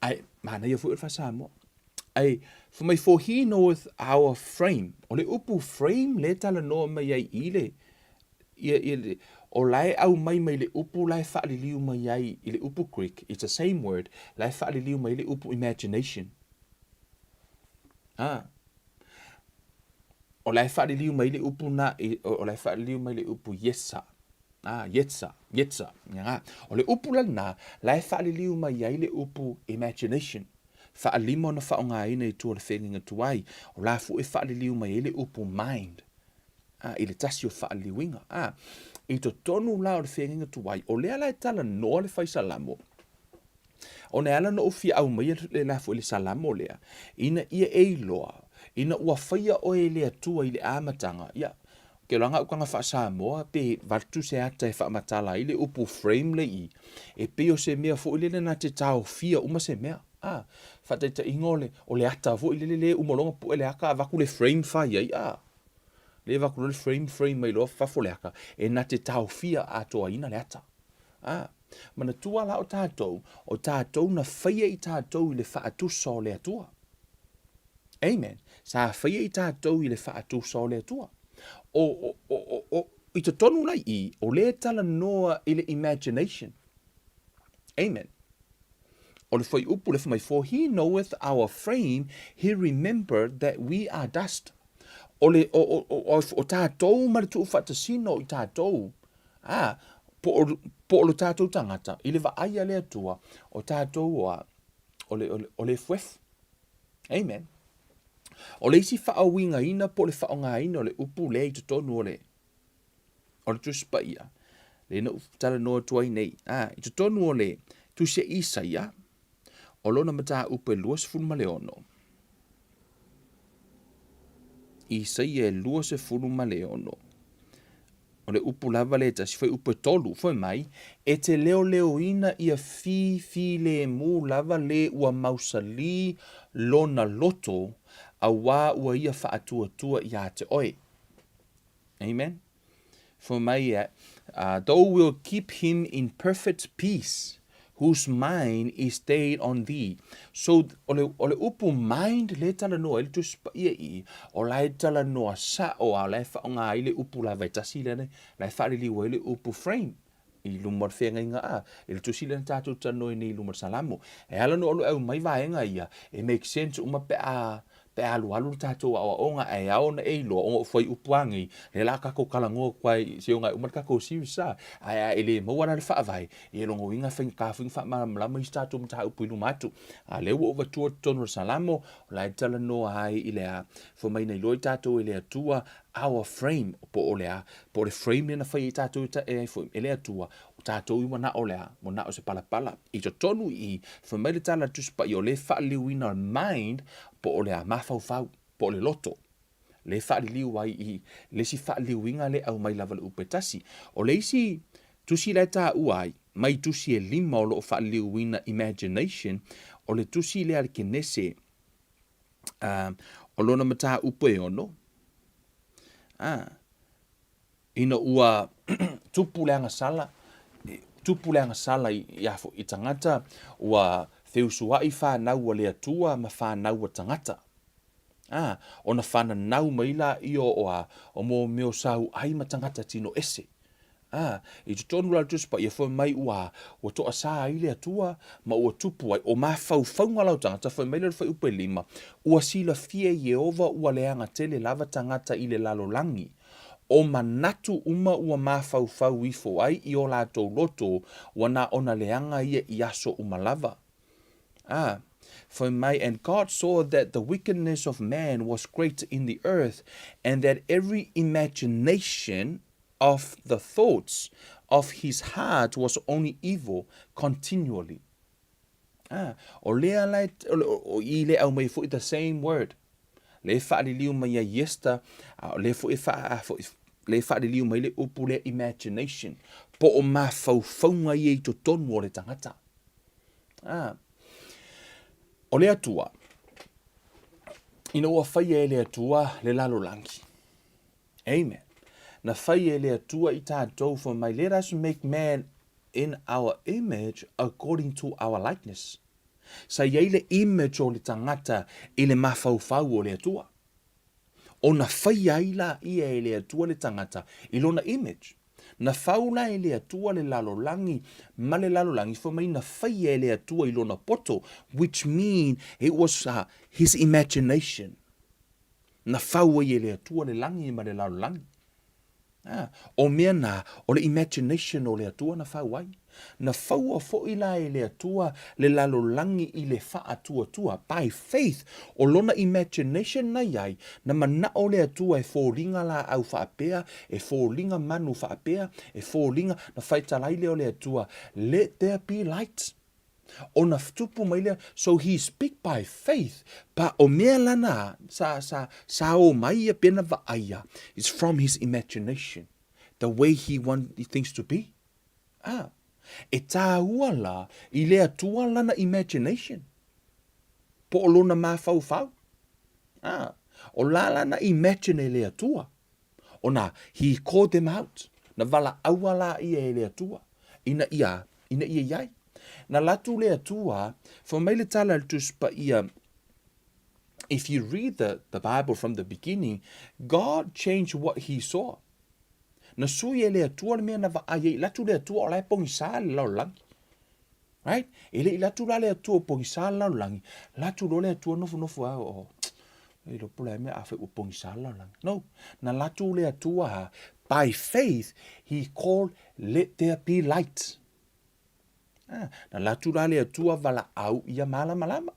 Ai, mana ia fu le wha Samoa. Ai, for he knoweth our frame. O le upu frame le tala noa mai ai ile. O lai au mai le upu lai whaaliliu mai ai I le upu Greek. It's the same word. Lai whaaliliu mai le upu imagination. O lai whaaliliu mai le upu na, o lai whaaliliu mai le upu yesa. Yetsa. Nga. O le upu lana, lai whaaliliu mai ai le upu imagination. Whaalimo na whaonga ina i tua le whenginga tuai. O la fu e whaaliliu mai ai le upu mind. I le tasi o whaaliwinga. I to tonu la o le whenginga tuai. O lea lai tala noa le whaisalamo. O ne ala no ufi au mai le la fu le salamo lea. Ina ia eiloa. Ina ua whaia o e lea tua i le amatanga. Ke langa ukanga wha Samoa pe vartu se ata e wha matala i le upu frame le i. E pe o se mea fo i le na te tau fia uma se mea. Whataita ingole o le ata fo i le umolonga pu e le aka vaku le frame whai ai. Le vaku le frame mai loa whafo le aka. E na te tau fia atoa ina le ata. Mana tua la o tātou na whaia i tātou i le wha atusa o le atua. Amen. Sa whaia i tātou i le wha atusa o le atua. I te tonu lai I, o le tala noa I le imagination. Amen. O le whai upu le whamai, for he knoweth our frame, he remembered that we are dust. O tātou maritu whatasino I tātou. Po o le tātou tangata, I le vaaia le atua, o tātou o le fuef. Amen. O le isi whaawinga ina po le whaonga ina o le upu le I tonu o le. O le tuspa ia. Le na tala noa tuai nei. I tonu o le tusia Isaia. O lona mata upe luas funu ma leono. Isaia e luas funu ma leono. O le upu lava le tasi fai upe tolu. Fai mai. E te leo ina ia fi le mu lava le ua mausali lona loto. A wā ua ia whaatua ia te oe. Amen. For mai, thou will keep him in perfect peace, whose mind is stayed on thee. So, ole upu mind le tala noa, ele tuspa ia I, o lai tala noa sa o a lai whaonga I le upu la vaitasi lene, lai whaarili wa ele upu frame. I lumar whenga inga ele tusi lene tātou tanoi ni lumar salamo. E ala no olu au mai vaenga ia, it makes sense uma pe alu tātou awa onga e ao na eilo o whai upuangi le la kako kalangoa kwai se onga umar kako siwisa ai ele mawana le whaavai e longo inga whengi ka whengi wha malama I tātou mta upu inu matu le ua ova tua tonu salamo la e tala noa hai I lea whamai nei loi tātou lea tua our frame po o lea po le frame na whai tātou e lea tua tātou I wana o lea mo na o se palapala I to tonu I whamai le tala tuspa I o le whaaliwina mind po o lea mafaufau po le loto le whaaliu ai I le si whaaliwinga le au mai lava le upetasi o le isi tusi le tā uai mai tusi e lima o lo whaaliwina imagination o le tusi le alikenese o lona mata upe ono ina ua tupu leanga sala I tangata ua wheusuai whanau a lea tua ma whanau a tangata. Ona whanau maila I o mo meo sau ai ma tangata tino ese. I tu tonu la tuspa I a mai ua toa sa ai lea tua ma ua tupu ai o mawhauwhaunga lau tangata whai maila whai upe lima ua sila fie Yehova ua leanga tele lava tangata I le lalolangi. O manatu uma ua mawhauwhau I fo ai I o lātou loto wana ona leanga ia I aso umalava. For my and God saw that the wickedness of man was great in the earth, and that every imagination of the thoughts of his heart was only evil continually. O lea lai o I le au mai fo the same word. Le whaariliu mai a yesta, le fo le whaariliu mai le upu le imagination. Po o mawhauwhaunga I to tonu o le tangata. O le atua, ina ua whaia le atua le lalolangi. Amen. Na whaia le atua I tātou for my let us make man in our image according to our likeness. Sa iei le image o le tangata I le mawhauwhau o le atua. O na whaia ila ia le atua le tangata I lona image. Na faula le atua le lalolangi, ma le lalolangi for mai na whaia le atua I lona poto, which mean it was his imagination. Na faua le atua le langi ma le lalolangi. O mea na, o le imagination o le atua na whau ai. Na whau a fo ila e le atua le lalolangi i le wha atua tua. By faith, o lona imagination na iai, na mana o le atua e fōringa la au whaapea, e fōringa manu whaapea, e fōringa na whaitalai le o le atua. Let there be light. O na tupu mai lea, so he speak by faith, pa o mea lana, sa o mai a pena va aia, it's from his imagination, the way he want things to be. E tā ua la, i lea tua lana imagination, po o lona mafaufau. O la lana imagine e lea tua, o na, he called them out, na vala aua la ia e lea tua, ina ia iai. Na latu lea tua, for mai le tala le tuspa ia, if you read the Bible from the beginning, God changed what he saw. Na sui e lea tua le mea na va aie, latu lea tua o lai pongi sa le lau langi. Right? Ele latu la lea tua pongi sa le lau langi, latu lo lea tua nofu a o, e lo pula e mea afe u pongi sa le lau langi. No, na latu lea tua, by faith, he called, let there be light. Na latu la lea tua vala au ia malama.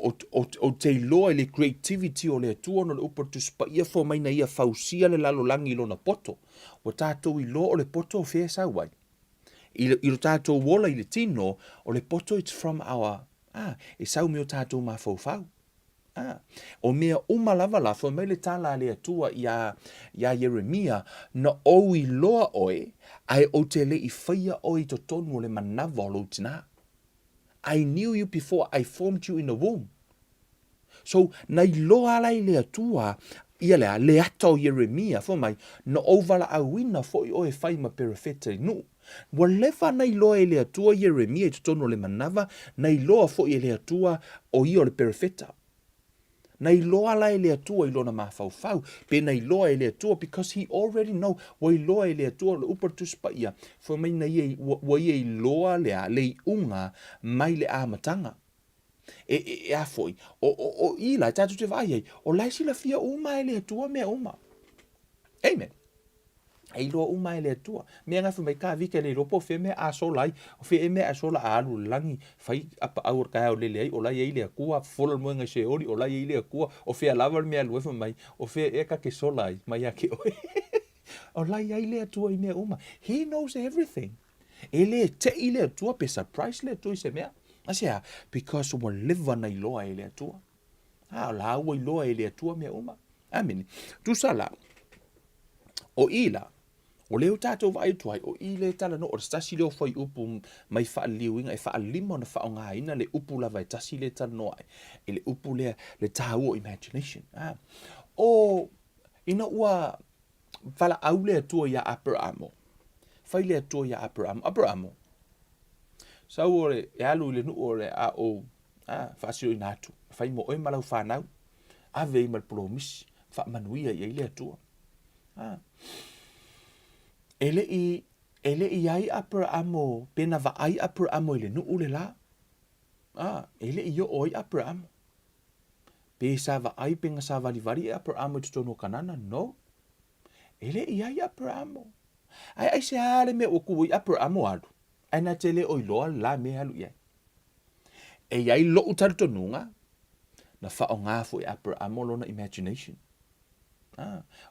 O te loa le creativity o lea tua no le upa tuspa ia fo mai na ia fausia le lalolangi lona poto. O tātou i loa o le poto o fea sa wai. I lo tātou wola i le tino o le poto it's from our, e sau me o tātou mafaufau. O mea umalava la fo mai le tala lea tua ia Jeremia na o i loa oe ai o te le I whaia oe to tonu o le manawa o lo tina. I knew you before I formed you in the womb. So na I loa lai lea tua ia lea le ata o Jeremia fo mai na o vala awina fo I oe whai ma perifete nu. Wa lewa na I loa e lea tua Jeremia to tonu o le manawa na I loa fo I lea tua o I o le perifeta. Na I loa la e lea tua I lona mafaufau, pe na I loa e lea tua, because he already know, wa I loa e lea tua le upa tuspa ia, for mai na wa I loa lea, le unga, mai le amatanga. E a foi, o I la, tatu te vai, o lai sila fia uma e lea tua mea uma. Amen. Ai loa uma e lea tua. Mea ngafu mai ka vika le ropo fe mea a solai, o fe mea a sola a alu langi, fai apa aur kai o lele ai, o lai e lea kua, fola muenga se ori, o lai e lea kua, o fe a lava mea luefa mai, o fe eka ke solai, mai a ke oe. O lai e lea tua I mea uma. He knows everything. E lea te I lea tua, pe surprise lea tua I se mea. Asia, because wa liva na I loa e lea tua. O la ua I loa e lea tua mea uma. Amen. Tu sala. O ila. O leo tātou vai tuai, o I le tala no, o stasi leo fai upu mai wha liuinga, e wha lima na wha o ngā ina, le upu la vai tasi le tala no ai, e le upu le tāua imagination. O ina ua whala au lea tua ia Abramo, whai lea tua ia Abramo. Sau ore, e alu le nu ore a o, whaasio I nātu, whai mo oi malau whanau, a vei mal promis, wha manuia I lea tua. Ele I ai Abramo, pena va ai Abramo ile nu ule la. Ele I yo oi Abramo. Pe sa va ai penga sa vari Abramo tutono kanana, no. Ele I ai Abramo. Ai se ale me oku I Abramo alu. Ai na tele oi loa la me alu ia. E ai lo utato nunga. Na fa o ngā fu I Abramo lona imagination.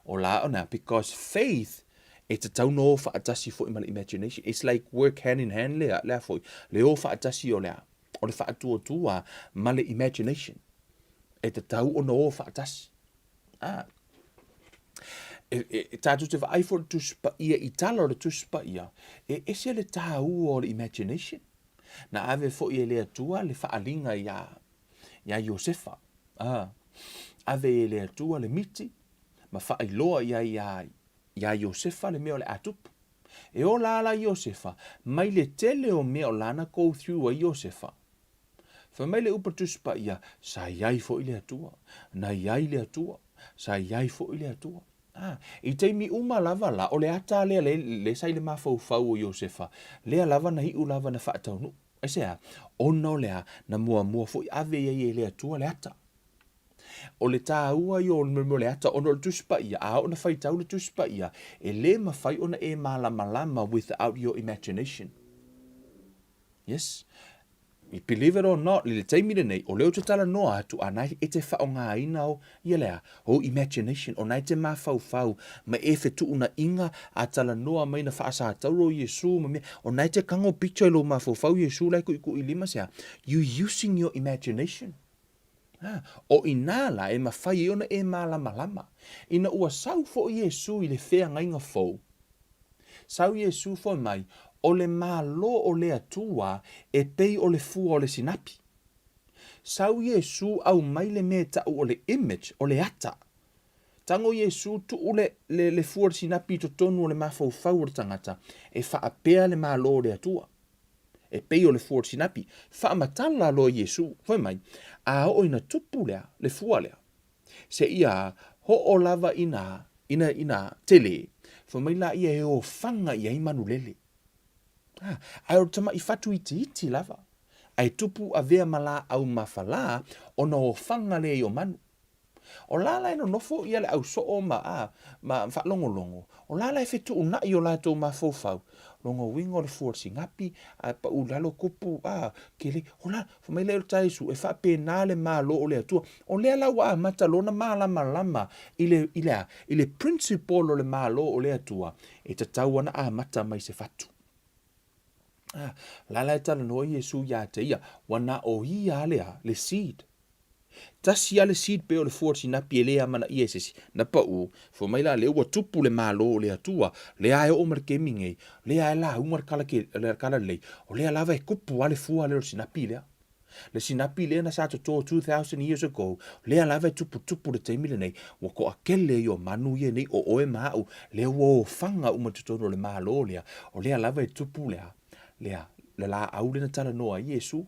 O la ona, because faith e te tau no wha atasi fo I imagination. It's like work hand in hand lea fo. Leo wha atasi o lea. O le wha atua ma le imagination. E te tau o no wha atasi. E tātu te wha aifo le tuspa ia, I tala o le tuspa ia. E ese le tau o le imagination. Na ave fo I lea tua le wha alinga ia Josefa. Ave lea tua le miti. Ma wha ailoa ia Josefa le mea o le atupu. E o la Josefa, mai le tele o mea o lana go through a Josefa. Fa mai le upa tuspa ia, sa iai fo I le atua, na iai le atua, sa iai fo I le atua. I teimi uma lava la, o le ata lea le sai le mafaufau o Josefa, lea lava na hiu lava na whaatau nu. E sea, ona o lea na mua fo I ave ia le atua le ata. O le tāua i o le le ata ono le tuspa ia, a ona whai tau le tuspa ia, e le mawhai ona e malama without your imagination. Yes? Believe it or not, le taimire nei, o leo te tala noa atu, anai e te whao ngā ina o, ia lea, o imagination, o nai te mawhau, ma e whetu una inga, a tala noa mai na whaasa tauro Yesu, ma mea, o nai te kango picture lo mawhau Yesu, lai ku i lima sea, you using your imagination. O inala e mawhai e ona e malama. Ina ua sau fo Yesu i le whea ngainga fau. Sau Yesu fo mai, o le malo o le atua e pei o le fua o le sinapi. Sau Yesu au mai le me tau o le image, o le ata. Tango Yesu tu le fua o le sinapi to tonu o le mafaufau o le tangata, e whaapea le malo o le atua. E pei o le fua o le sinapi. Whaamatala lo Yesu, fo mai, a o ina tupu lea, le fua lea. Se ia, ho o lava ina tele, fo mai la ia e o fanga ia i manulele. Ai o tama i fatu iti lava. Ai tupu a vea mala au mafala ona o fanga le i o manu. O lala ino nofo ia le au so o ma wha longo. O lala e fetu una i o lato mafaufau. Longo wingo le fuor singapi, a pa u lalo kupu, kele, o la, fo mai leo taisu, e wha pena le malo o le atua. O lea la wa mata lona malama, ile principle o le malo o le atua, e ta tauana a mata mai se fatu. Lala e tala no Yesu ya te ia, wana o ia lea, le seed. Tasi ale seed pe o le fuor sinapi e lea mana iesesi, na pa u, fo mai la le ua tupu le malo o le atua, le ae o marke minge, le ae la umar kala lei, o lea lava e kupu ale fua le o sinapi lea. Le sinapi lea na sato tō 2000 years ago, lea lava e tupu le teimile nei, wako akele i o manu ie nei o oe mau, lea ua o fanga umatutono le malo lea, o lea lava e tupu lea, le la au le na tala noa Yesu,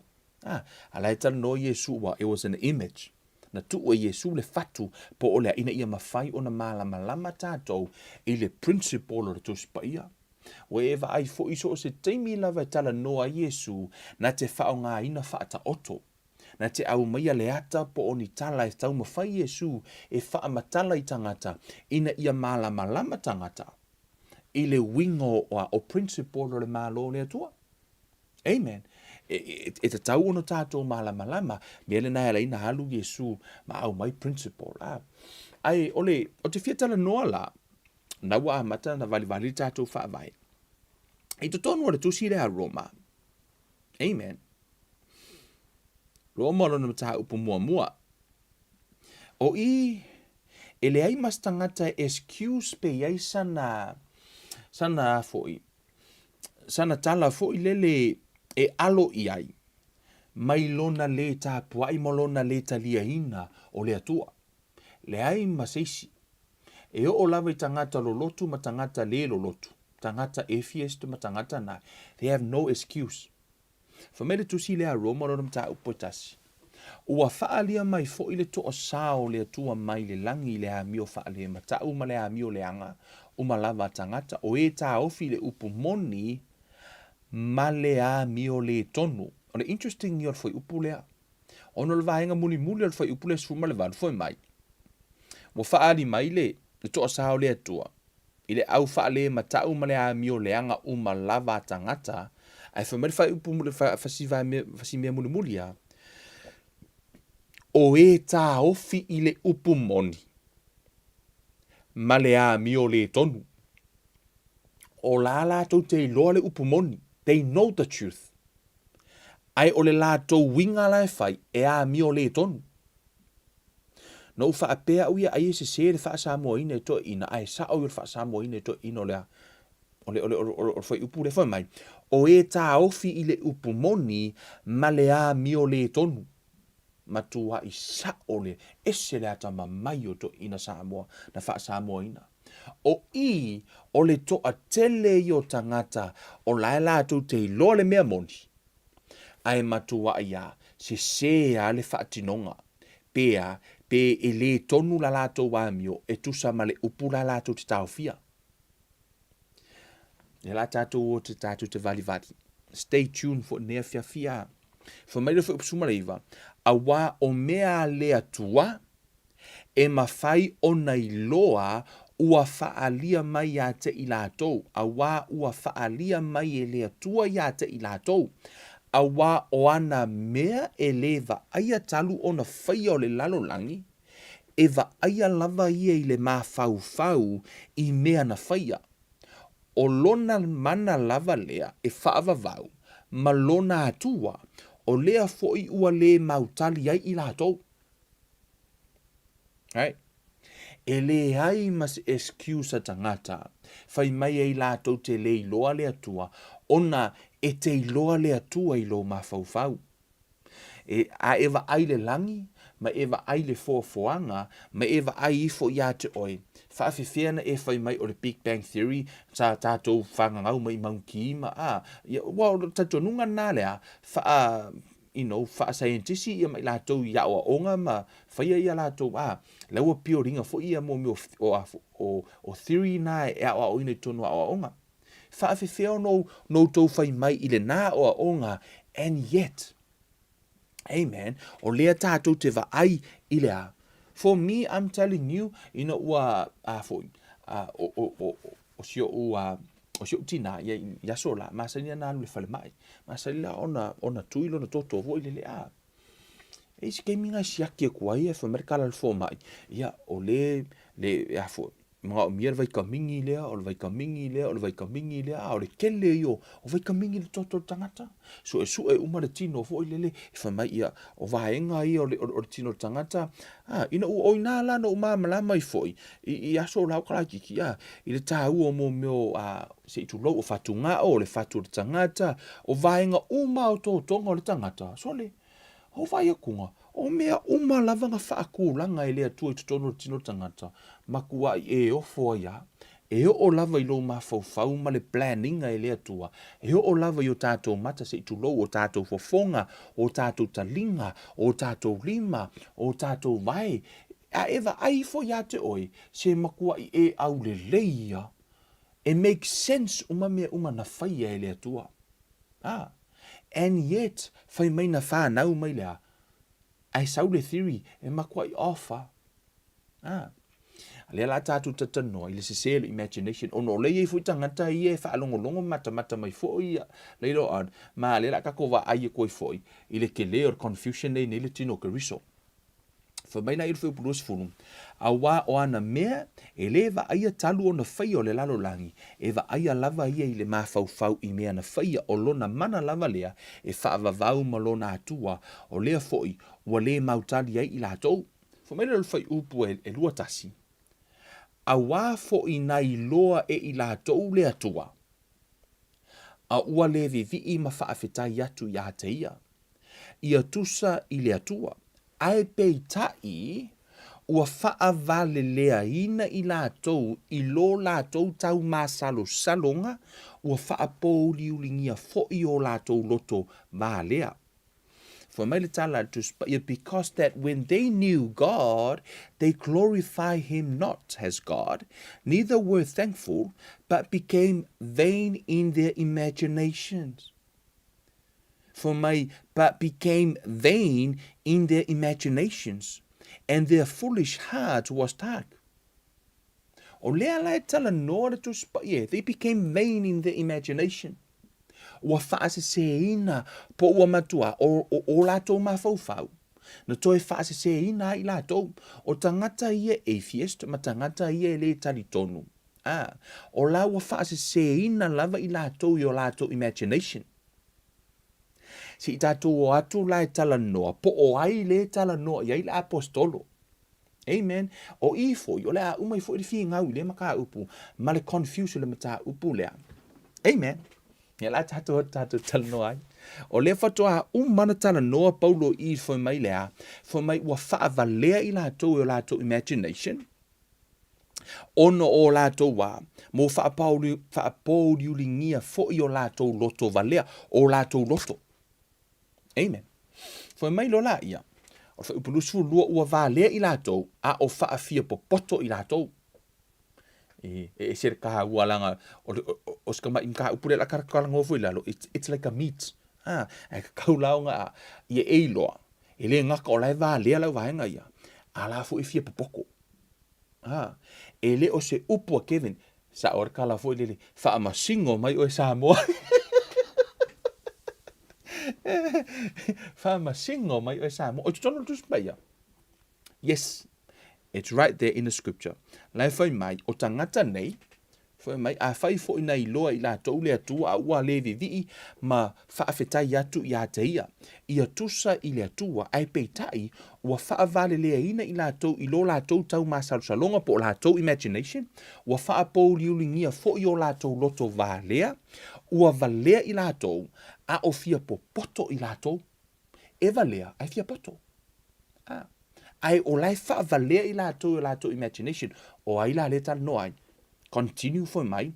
ala e tala noa Yesu wa, it was an image. Na tu o Yesu le fatu po o lea ina ia mawhai o na malama tātou i le principle o le tuspa ia. O eva ai fo iso o se teimi lava e tala noa Yesu na te whao ngā ina whaata oto. Na te au maia le ata po o ni tala e tau mawhai Yesu e wha matala i tangata ina ia malama tangata i le wingo o principle o le malo le atua. Amen. E te tau ono tātou malama, mele nai ala ina halu Yesu ma au mai principle. Ai, o te whiatala noa la, na wa amata na vali tātou whaavai. E to tonu ora tusi rea Roma. Amen. Roma lona mataha upu mua. O e le ai mas tangata excuse pe iai sana foi. Sana tala foi lele e alo i ai. Mai lona le tā puai mo lona le talia ina o le atua. Le ai maseisi. E o lawa i tangata lo lotu ma tangata le lo lotu. Tangata atheist ma tangata na. They have no excuse. Famele tusi le a Roma lona mta upotasi. Ua whaalia mai fo ile to o sao le atua mai le langi le a mio whaalia mata uma le a mio le anga. Uma lava tangata o e tā ofi le upu moni ma le a mio le tonu. Ona interesting i or foi upu lea. Ono le vaenga muli or foi upu le sfuma le van foi mai. Mo whaali mai le to o sao le atua. Ile au whaale mata uma le a mio le anga uma lava tangata. Ai whamere whai upu mule whasi mea muli a. O e tā ofi i le upu moni. Ma le a mio le tonu. O la tau te loa le upu moni. They know the truth. Ai o le lātou winga lai whai e a mio le tonu. No whaapea uia ai se se le wha Samoa ina to ina ai sa o le wha Samoa ina to ina o le whai upu le whai mai. O e tā ofi i le upu moni ma le a mio le tonu. Matua i sa o le ese le ata mai o to ina Samoa na wha Samoa ina. O i o le to a tele i o tangata o lai lātou te loa le mea moni. Ai matua ia se a le whaatinonga. Pea pe e le tonu la lātou wāmio e tusa ma le upu la lātou te tauwhia. E la tātou o te tātou te vali. Stay tuned for nea fia. For mai le wha upsuma leiva. A wā o mea le atua e mawhai o nei loa ua whaalia mai a te i lātou, a wā ua whaalia mai e lea tua i a te i lātou, a wā o ana mea e lewa aia talu o na whaia o le lalolangi, e wa aia lava ia i le mafaufau i mea na whaia. O lona mana lava lea e whaavavau, ma lona atua, o lea foi ua le mautali ai i lātou. Right? E le ai mas excuse tangata, whai mai e lātou te le iloa le atua, ona e te iloa le atua i lo mafaufau. A ewa ai le langi, ma ewa ai le foafoanga, ma ewa ai ifo ia te oi. Whaafewhiana e whai mai o le Big Bang Theory, sa tātou whangangau mai maunki ma well, tātou nunga nā lea, wha-scientisi ia mai lātou ia o onga ma whaia ia lātou lewa pio ringa fo ia mo o theory nā e a o ina tonu a o onga. Whaafewhia no tau whai mai i le nā o onga, and yet, amen, o lea tātou te wa ai i lea. For me, I'm telling you, ua o sio tina ia sola, masania na le fale mai. Masania ona tuilo na toto vo ile a. E si ke minga siaki ko ai fa merkala fo mai. Ia o le fo mga mier vai kamingi le o vai kamingi le o vai kamingi le o le kele yo o vai kamingi le toto tangata. So e uma le tino fo ile fa mai ia o vaenga ia o tino tangata. Ina o ina la no mala mai foi. I aso la kala kiki i le ta u mo meu se tu lo o fatunga o le fatu tangata o vaenga uma o toto o le tangata. So le o vai kunga o mea uma lavanga whaakulanga e lea tua i tutono tino tangata. Makua e ofo ia. E o lava i lo mafaufau ma le planninga e lea tua. E o lava i o tātou mata se tu lo o tātou fofonga, o tātou talinga, o tātou lima, o tātou vai. A ewa ai fo ia te oi, se makua i e au le leia. It makes sense uma mea uma na whaia e lea tua. And yet, whai mai na whanau mai lea. Ai sau le theory, e makua i ofa. Lea la tātou tatanoa, i le sesele imagination, ono le e fui tangata i e whaalongolongo mata mai foi leilo on, ma le la kakova ai e koi foi, i le kele or confusion nei le tino kariso. Fa mai na i rwheu puluas fulum, a wā o ana mea, e le va aia talu o na whaia o le lalo langi, e va aia lava ia i le mafaufau i mea na whaia o lona mana lava lea, e whaavavau ma lona atua, o lea foi, ua le mautali ai i lātou. Fa mai na rwhai upu e lua tasi. A wā fo i nai loa e i lātou le atua. A ua le vivi i ma whaafetai atu i ateia. I atusa i le atua. Ai pei tai, ua whaavale lea ina i lātou, i lo lātou tau māsalo salonga, ua whaapou liulingia fo i o lātou loto vā lea. For my because that when they knew God, they glorify him not as God, neither were thankful, but became vain in their imaginations. But became vain in their imaginations, and their foolish heart was dark. They became vain in their imagination. Ua whaaseseina po ua matua o lātou mafaufau. Na toi whaaseseina i lātou o tangata ia atheist ma tangata ia le talitonu. O la ua whaaseseina lava i lātou i o lātou imagination. Si i tātou o atu la e talanoa, po o ai le talanoa, ia i le apostolo. Amen. O ifo, i o le a umai fo i le fi ngau i le maka upu, ma le confuse le mata upu lea. Amen. Ia la tātou talanoa ai. O le whatoa umana talanoa paulo i fo mai lea, fo mai ua whaavalea i lātou i o lātou imagination. Ono o lātou wā, mo whaapauliulingia fo i o lātou loto valea, o lātou loto. Amen. Fo mai lo la ia. O fa upulusu lua ua valea i lātou, a o whaafia popoto i lātou. Ser ka langa o skama imka upure la karakalango foi lalo. It's like a meat. E ka kaulaunga ia eiloa. E le ngaka o lai valea lau vaenga ia. ala fo fia popoko. E le o se upu a Kevin, sa ora kala fo lele, wha masingo mai o e Samoa. Wha masingo mai o e Samoa. O tu tono tu spaya. Yes, it's right there in the scripture. Lai whai mai, o tangata nei, whai mai, a whai fo ina i loa i la tau lea tua a ua lewe vii, ma whaafetai atu i a teia. Ia tusa i lea tua, ai peitai, ua whaavale lea ina i la tau, i lo la tau tau ma salsalonga po la tau imagination, ua whaapou liulingia fo i o la tau loto valea, ua valea i la tau, a o fia po poto i la tau, e valea, ai fia poto. Ai o lai whaavalea i la tau imagination, o ai la leta no ai, continue foi mai,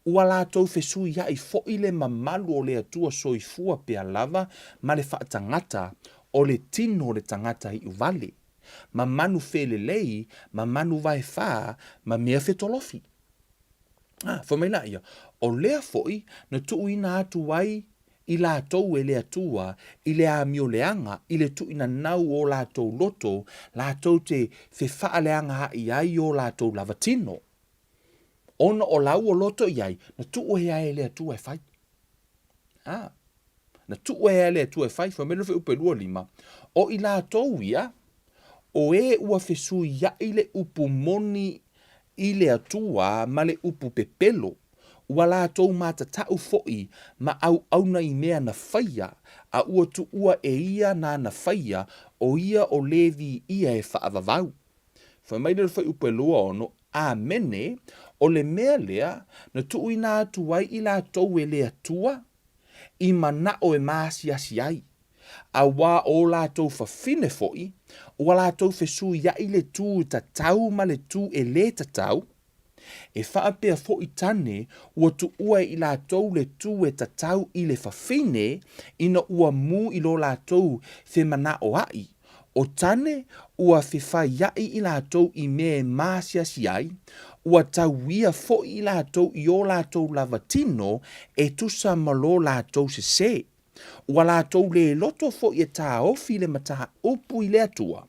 ua la tau fesui ia i fo i le mamalu o le atua soifua pea lava, ma le whaatangata o le tino le tangata i uvale. Ma manu felelei, ma manu vai wha, ma mea fetolofi. Foi mai la ia, o lea foi, na tuu ina atu wai, i la tau e le atua, i le amio leanga, i le tu ina nau o la tau loto, la tau te whewha leanga hai ai o la tau lavatino. Ona o lau o loto iai, na tuu hea e le atua e whai. Na tuu hea e le atua e whai, whamelo whi upe lua lima. O i la tau ia, o e ua whesu ia i le upu moni i le atua, ma le upu pepelo. Ua la tau mata tau foi, ma au na i mea na whaia, a ua tu ua e ia na whaia, o ia o levi ia e whaavavau. Whamaidere whai upe lua ono, a mene, o le mea lea, na tuu ina atu wai i la tau e le atua, i mana o e maasi asi ai. A wā o la tau whawhine foi, ua la tau whesu ia i le tū tatau ma le tū e le tatau, e whaapea fo i tane, ua tu ua i la tau le tū e tatau i le whawhine, ina ua mū i lo la tau whemana o ai. O tane, ua whiwhai iai i la tau i mea maasi asi ai, ua tauia fo i la tau i o la tau lavatino, e tusa malo la tau se se. Ua la tau le loto fo i e tā ofi le mataha upu i le atua.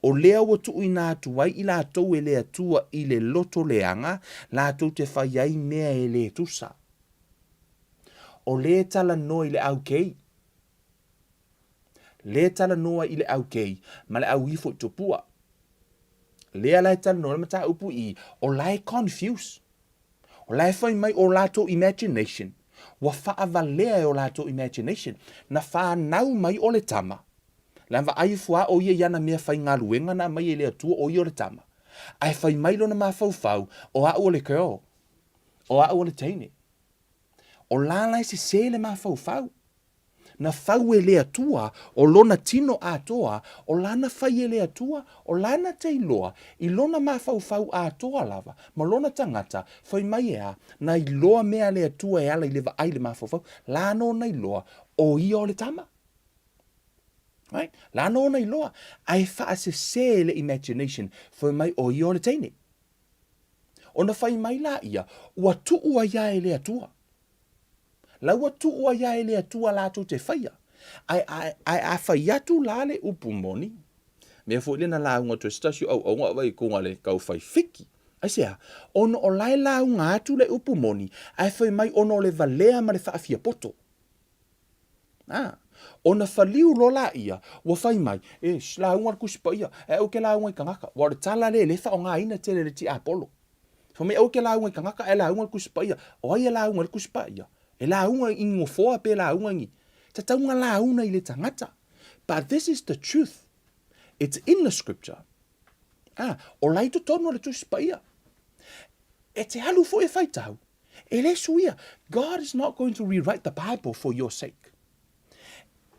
O lea ua tu ina atu wai i la tau e le atua i le loto leanga, la tau te whai ai mea e le tusa. O le tala no i le au kei. Le tala noa i le au kei, ma le au ifo tupua. Lea lai tala noa le mataha upu i, o lai confuse. O lai whai mai o lato imagination. Wa whaavalea e o lato imagination. Na whanau mai o le tama. Lama ai fua o ia yana mea whai ngā luenga na mai e le atua o ia o le tama. Ai whai mai lo na mafaufau o a o le keo. O a o le teine. O lalai se le mafaufau. Na whau e le atua o lona tino atoa o lana whai e le atua o lana teiloa i lona mafaufau atoa lava ma lona tangata whai mai ea na i loa mea le atua e ala i lewa ai le mafaufau lano na i loa o ia o le tama. Right? Lano na i loa ai wha se le imagination whai mai o ia o le teine. O na whai mai la ia ua tua ia e le atua. Laua tua ia e le atua lato te whaia. Ai a whai atu la le upu moni. Mea fo lena launga to stasio au ngā wai kunga le kau whai whiki. Ai sea, ono o lai launga atu le upu moni, ai whai mai ono le valea ma le whaafia poto. Ona whaliu lo la ia, wa whai mai, launga kuspa ia, au ke launga i kangaka, wa tala le lefa o ngā ina tele le ti Apollo. Fa me au ke launga i kangaka, launga kuspa ia, o ai launga kuspa ia. E launga i ngofoa pe launga ngi. Ta taunga launga i le tangata. But this is the truth. It's in the scripture. O lai to tono le tu spaia. E te halu fo e whaitau. E le suia. God is not going to rewrite the Bible for your sake.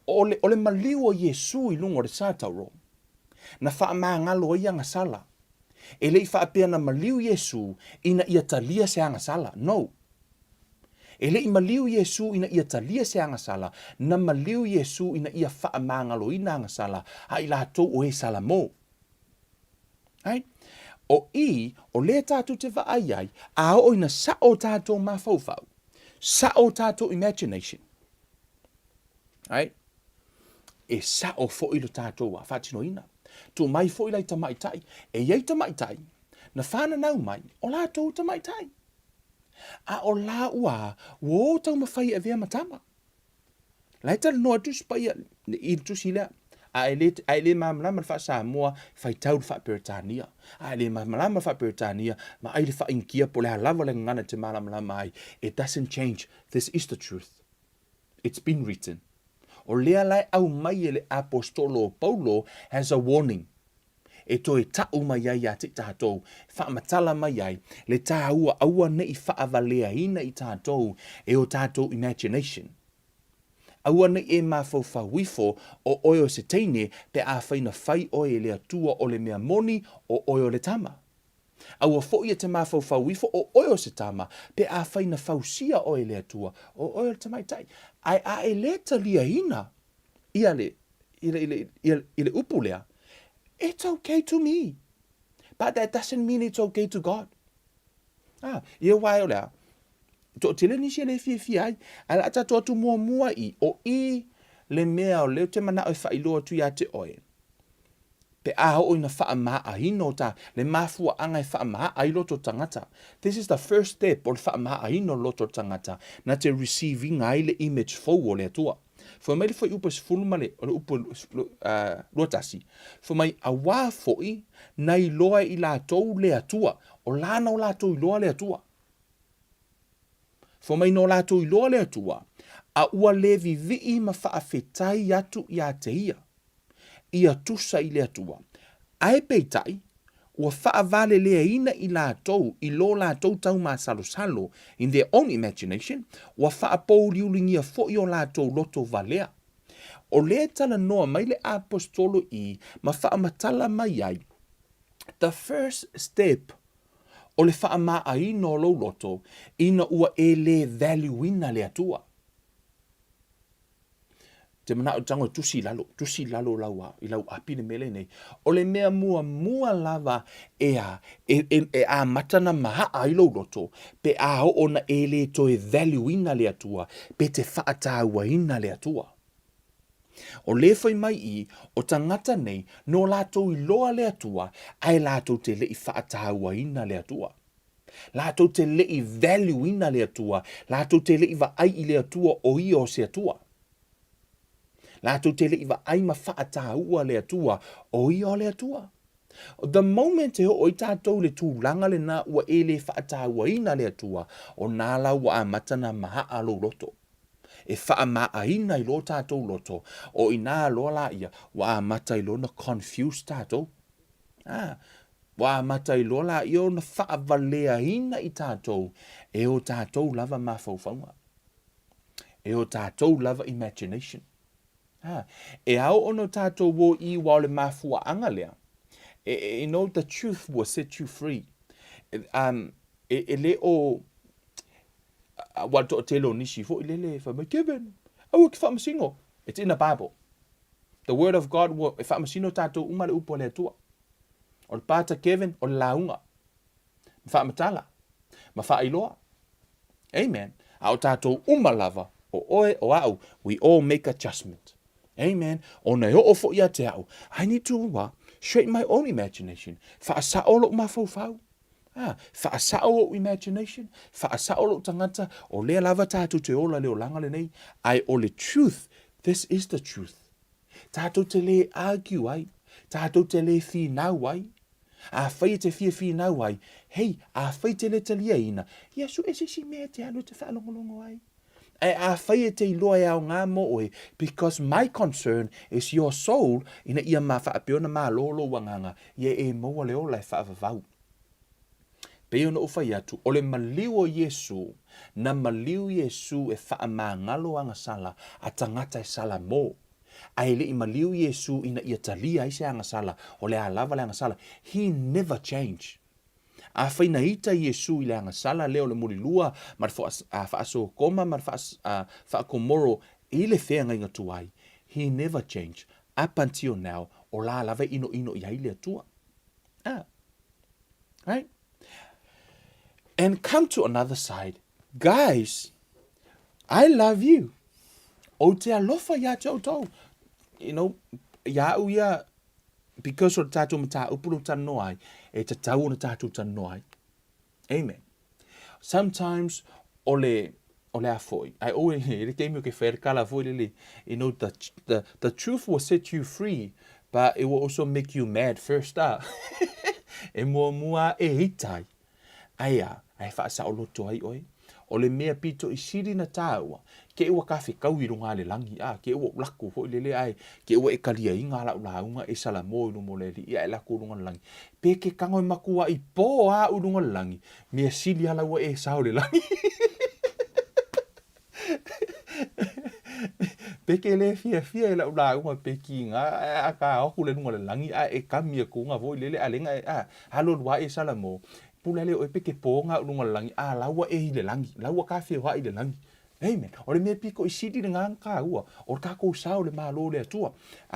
O le maliu o Yesu i lungo re sātauro. Na wha maa ngalo i anga sala. E le i wha apea na maliu Yesu ina ia talia se anga sala. No. E le i maliu Yesu ina ia talia se anga sala, na maliu Yesu ina ia wha mangalo ina anga sala, hai la tau o e sala mo. Hai? O le tātou te wa ai, a o ina sa o tātou mafaufau, sa o tātou imagination. Hai? E sa o fo ilo tātou wa whatino ina. Tu mai fo i lai tamaitai. E iei tamaitai. Na whana nau mai, o la tau tamaitai. A o la ua, wo tau mawhai e vea matama. Lai tala noa tusi pa ia, i tusi lea. A ele mamalama fa Samoa fai tau fa Prt1. A ele mamalama fa Prt1 ma ai le fa inkia po le halava le ngana te mamalama ai. It doesn't change. This is the truth. It's been written. O lea lai au mai ele apostolo Paulo has a warning. E toi tau mai ai a te tātou, wha matala mai ai, le tā aua ne i wha avalea ina i tātou, e o tātou imagination. Aua ne e mafaufau wifo o oio se teine pe a whaina whai oe le atua o le mea moni o oio le tama. Aua fo ia te mafaufau wifo o oio se tama pe a whaina fausia oe le atua o oio le tamaitai. Ai a e le talia ina, ia le upulea. It's okay to me. But that doesn't mean it's okay to God. Ia wai o lea. To tele ni se le fi ai. Ala ta to tu mua i. O i le mea o leo te mana o whailoa tu ia te oe. Pe a o ina wha maa a hino ta. Le mafua anga i wha maa a loto tangata. This is the first step o le wha maa a hino loto tangata. Na te receiving ai le image fau o le atua. Fo mai le foi upa sifulu male, o le upa luatasi. Fo mai a wā foi, na i loa i lātou le atua. O lāna o lātou i loa le atua. Fo mai no lātou i loa le atua. A ua le vivi ma whaafetai atu i a te ia. Ia tusa i le atua. Ae peitai, ua whaavale lea ina i lātou, i lo lātou tau mā salo in their own imagination, ua whaapou liulingia fo i o lātou loto valea. O lea tala noa mai le apostolo i, ma whaamatala mai ai. The first step o le whaama ai no lo loto, ina ua e le value ina le atua. Te mana o tango tusi lalo laua, i lau apine mele nei. O le mea mua lava e a matana maha ai lo loto, pe a o ona e le toe value ina le atua, pe te whaataua ina le atua. O le whai mai i, o tangata nei, no lātou i loa le atua, ai lātou te le i whaataua ina le atua. Lātou te le i value ina le atua, lātou te le i va ai i le atua o i o se atua. Lātou te le iwa aima whaataua le atua, o i o le atua. The moment e o i tātou le tūlanga le nā ua e le whaataua ina le atua, o nā lau wa a matana maha alo loto. E wha maa ina i lo tātou loto, o i nā loa la ia, wa a mata i lo na confuse tātou. Wa a mata i lo la ia o na whaavalea ina i tātou, e o tātou lava mafaufauga. E o tātou lava imagination. E au ono tātou wo I wa le mafua anga lea. You know, the truth will set you free. E le o wato telo nishi fo le fa Kevin. Oh, ki fa masingo. It's in the Bible. The word of God will fa masino tātou uma le upo le tua. O le pata Kevin o le launga. Fa matala. Ma fa iloa. Amen. Au tātou uma lava. O oe o au. We all make adjustment. Amen. O nei o fo ia te au. I need to straighten my own imagination. Whaasa olo mafaufau. Whaasa olo imagination. Whaasa olo tangata. O lea lava tātou te ola leo langa le nei. Ai o le truth. This is the truth. Tātou te le argue ai. Tātou te le whinau ai. A whai te whinau ai. Hei, a whai te le talia ina. Yesu e si mea te anu te whaalongolongo ai. A whai te iloa e au ngā moe, because my concern is your soul ina ia ma whaapeona mā lolo wanganga, ia e moa leo lai whaavavau. Peo na uwhai atu, o le maliu o Yesu, na maliu Yesu e wha mā ngalo anga sala, a tangata e sala mo. Ai le I maliu Yesu ina ia talia I se anga sala, o le alava le anga sala. He never changed. A whaina ita Yesu I le anga sala leo le murilua, mar whaaso koma, mar whaakomoro, I le whenga inga tuai. He never changed. Up until now, o la lava ino I ai le atua. Right? And come to another side. Guys, I love you. O te alofa ya te autou. You know, ya uia because o tātou mata upuru tano ai, e te tau na tātou tano ai. Amen. Sometimes, ole afoi. I always it came you ke fer kala foi lili. You know the truth will set you free, but it will also make you mad first. E mua e hitai. Aia, ai fa sa o loto ai oi. O le mea pito I siri na tāua. Ke ua kawhi kau I runga le langi. Ke ua laku hoi lele ai. Ke ua e kalia inga la ulaunga e sala mo I lumo le li. Ia e laku runga le langi. Pe ke kango I makua I po a urunga le langi. Mea sili ala ua e sao le langi. Pe ke le fia e la ulaunga pe ki nga. A ka oku le runga le langi. E kamia kunga hoi lele alenga. Halo lua e sala mo. Pula leo e peke ponga lunga langi lawa e le langi lawa ka fe wa I le langi amen o le me piko I sidi nga ka ua o ka ko sao le malo le tua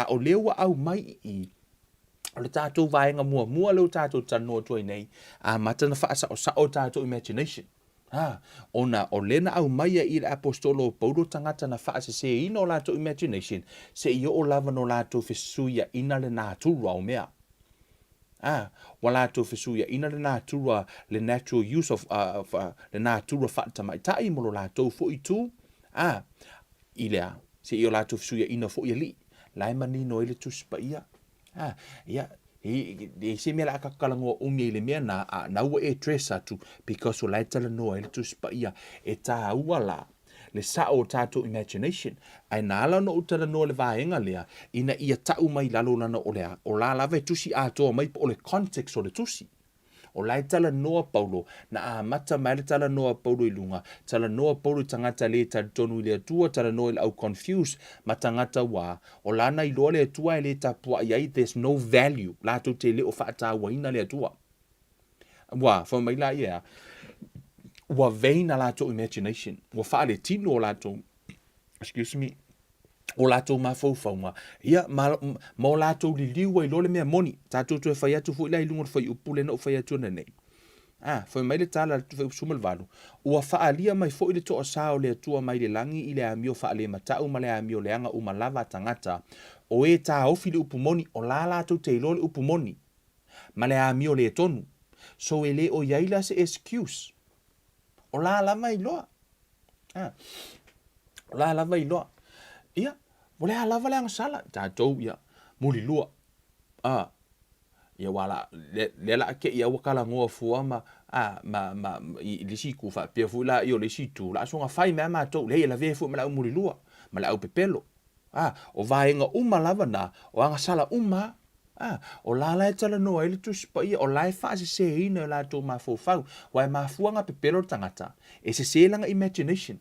o lewa au mai I o le tatou vaenga mua leo tatou tano toi nei mata na fa sa o tatou imagination ona o lena au mai I le apostolo Paulo tangata na fa se ino la to imagination se I o lava no la to fesuia ina le na tu o mea wala to fesuia ina le natura le natural use of le natura fata mai tai mo la to fo I tu ilea se I la to fesuia ina fo ili lai mani no ile tu spaia ia e se mela ka kalango umi le mea na ua e tresa tu because o lai tala no ile tu spaia e ta uala le sa o tatou imagination ai nala no utala no le vaenga lea ina ia tau mai lalo lana o lea o la lava tusi atoa mai po le context o le tusi o lai tala noa Paulo na mata mai le tala noa Paulo I lunga tala noa Paulo tangata le tonu le tua tala noa le au confuse matangata wa o lana I loa le tua le tapua iai there's no value la to te le o fata waina le tua wa fa mai la ia wa veina la to imagination wa fa le tino la to excuse me o la to MAFAUFAUGA ia mo la to li liu I lole mea moni tatou to fa atu fu la ilungo fa upule no fa atu na nei fa mai le tala fa sumal valu wa fa alia mai fo ile to sao le tua mai le langi ile amio fa le matau ma le amio le anga uma lava tangata o e ta ofili upumoni o la to te lole upumoni ma le amio le tonu so ele o yaila se excuse o la lava I loa o la lava I loa ia o le lava le sala tatou ia muli lua ia wala le la ke ia wakala ngoa fuama ma le si ku fa pe fu la io le si tu la so nga fai me ma to le la ve fu me la muli lua ma la pepelo o vaenga uma lava na o anga sala uma o la tala no ele tu spai o la fa se ina la to MAFAUFAU wa mafuanga pepelo tangata e se langa imagination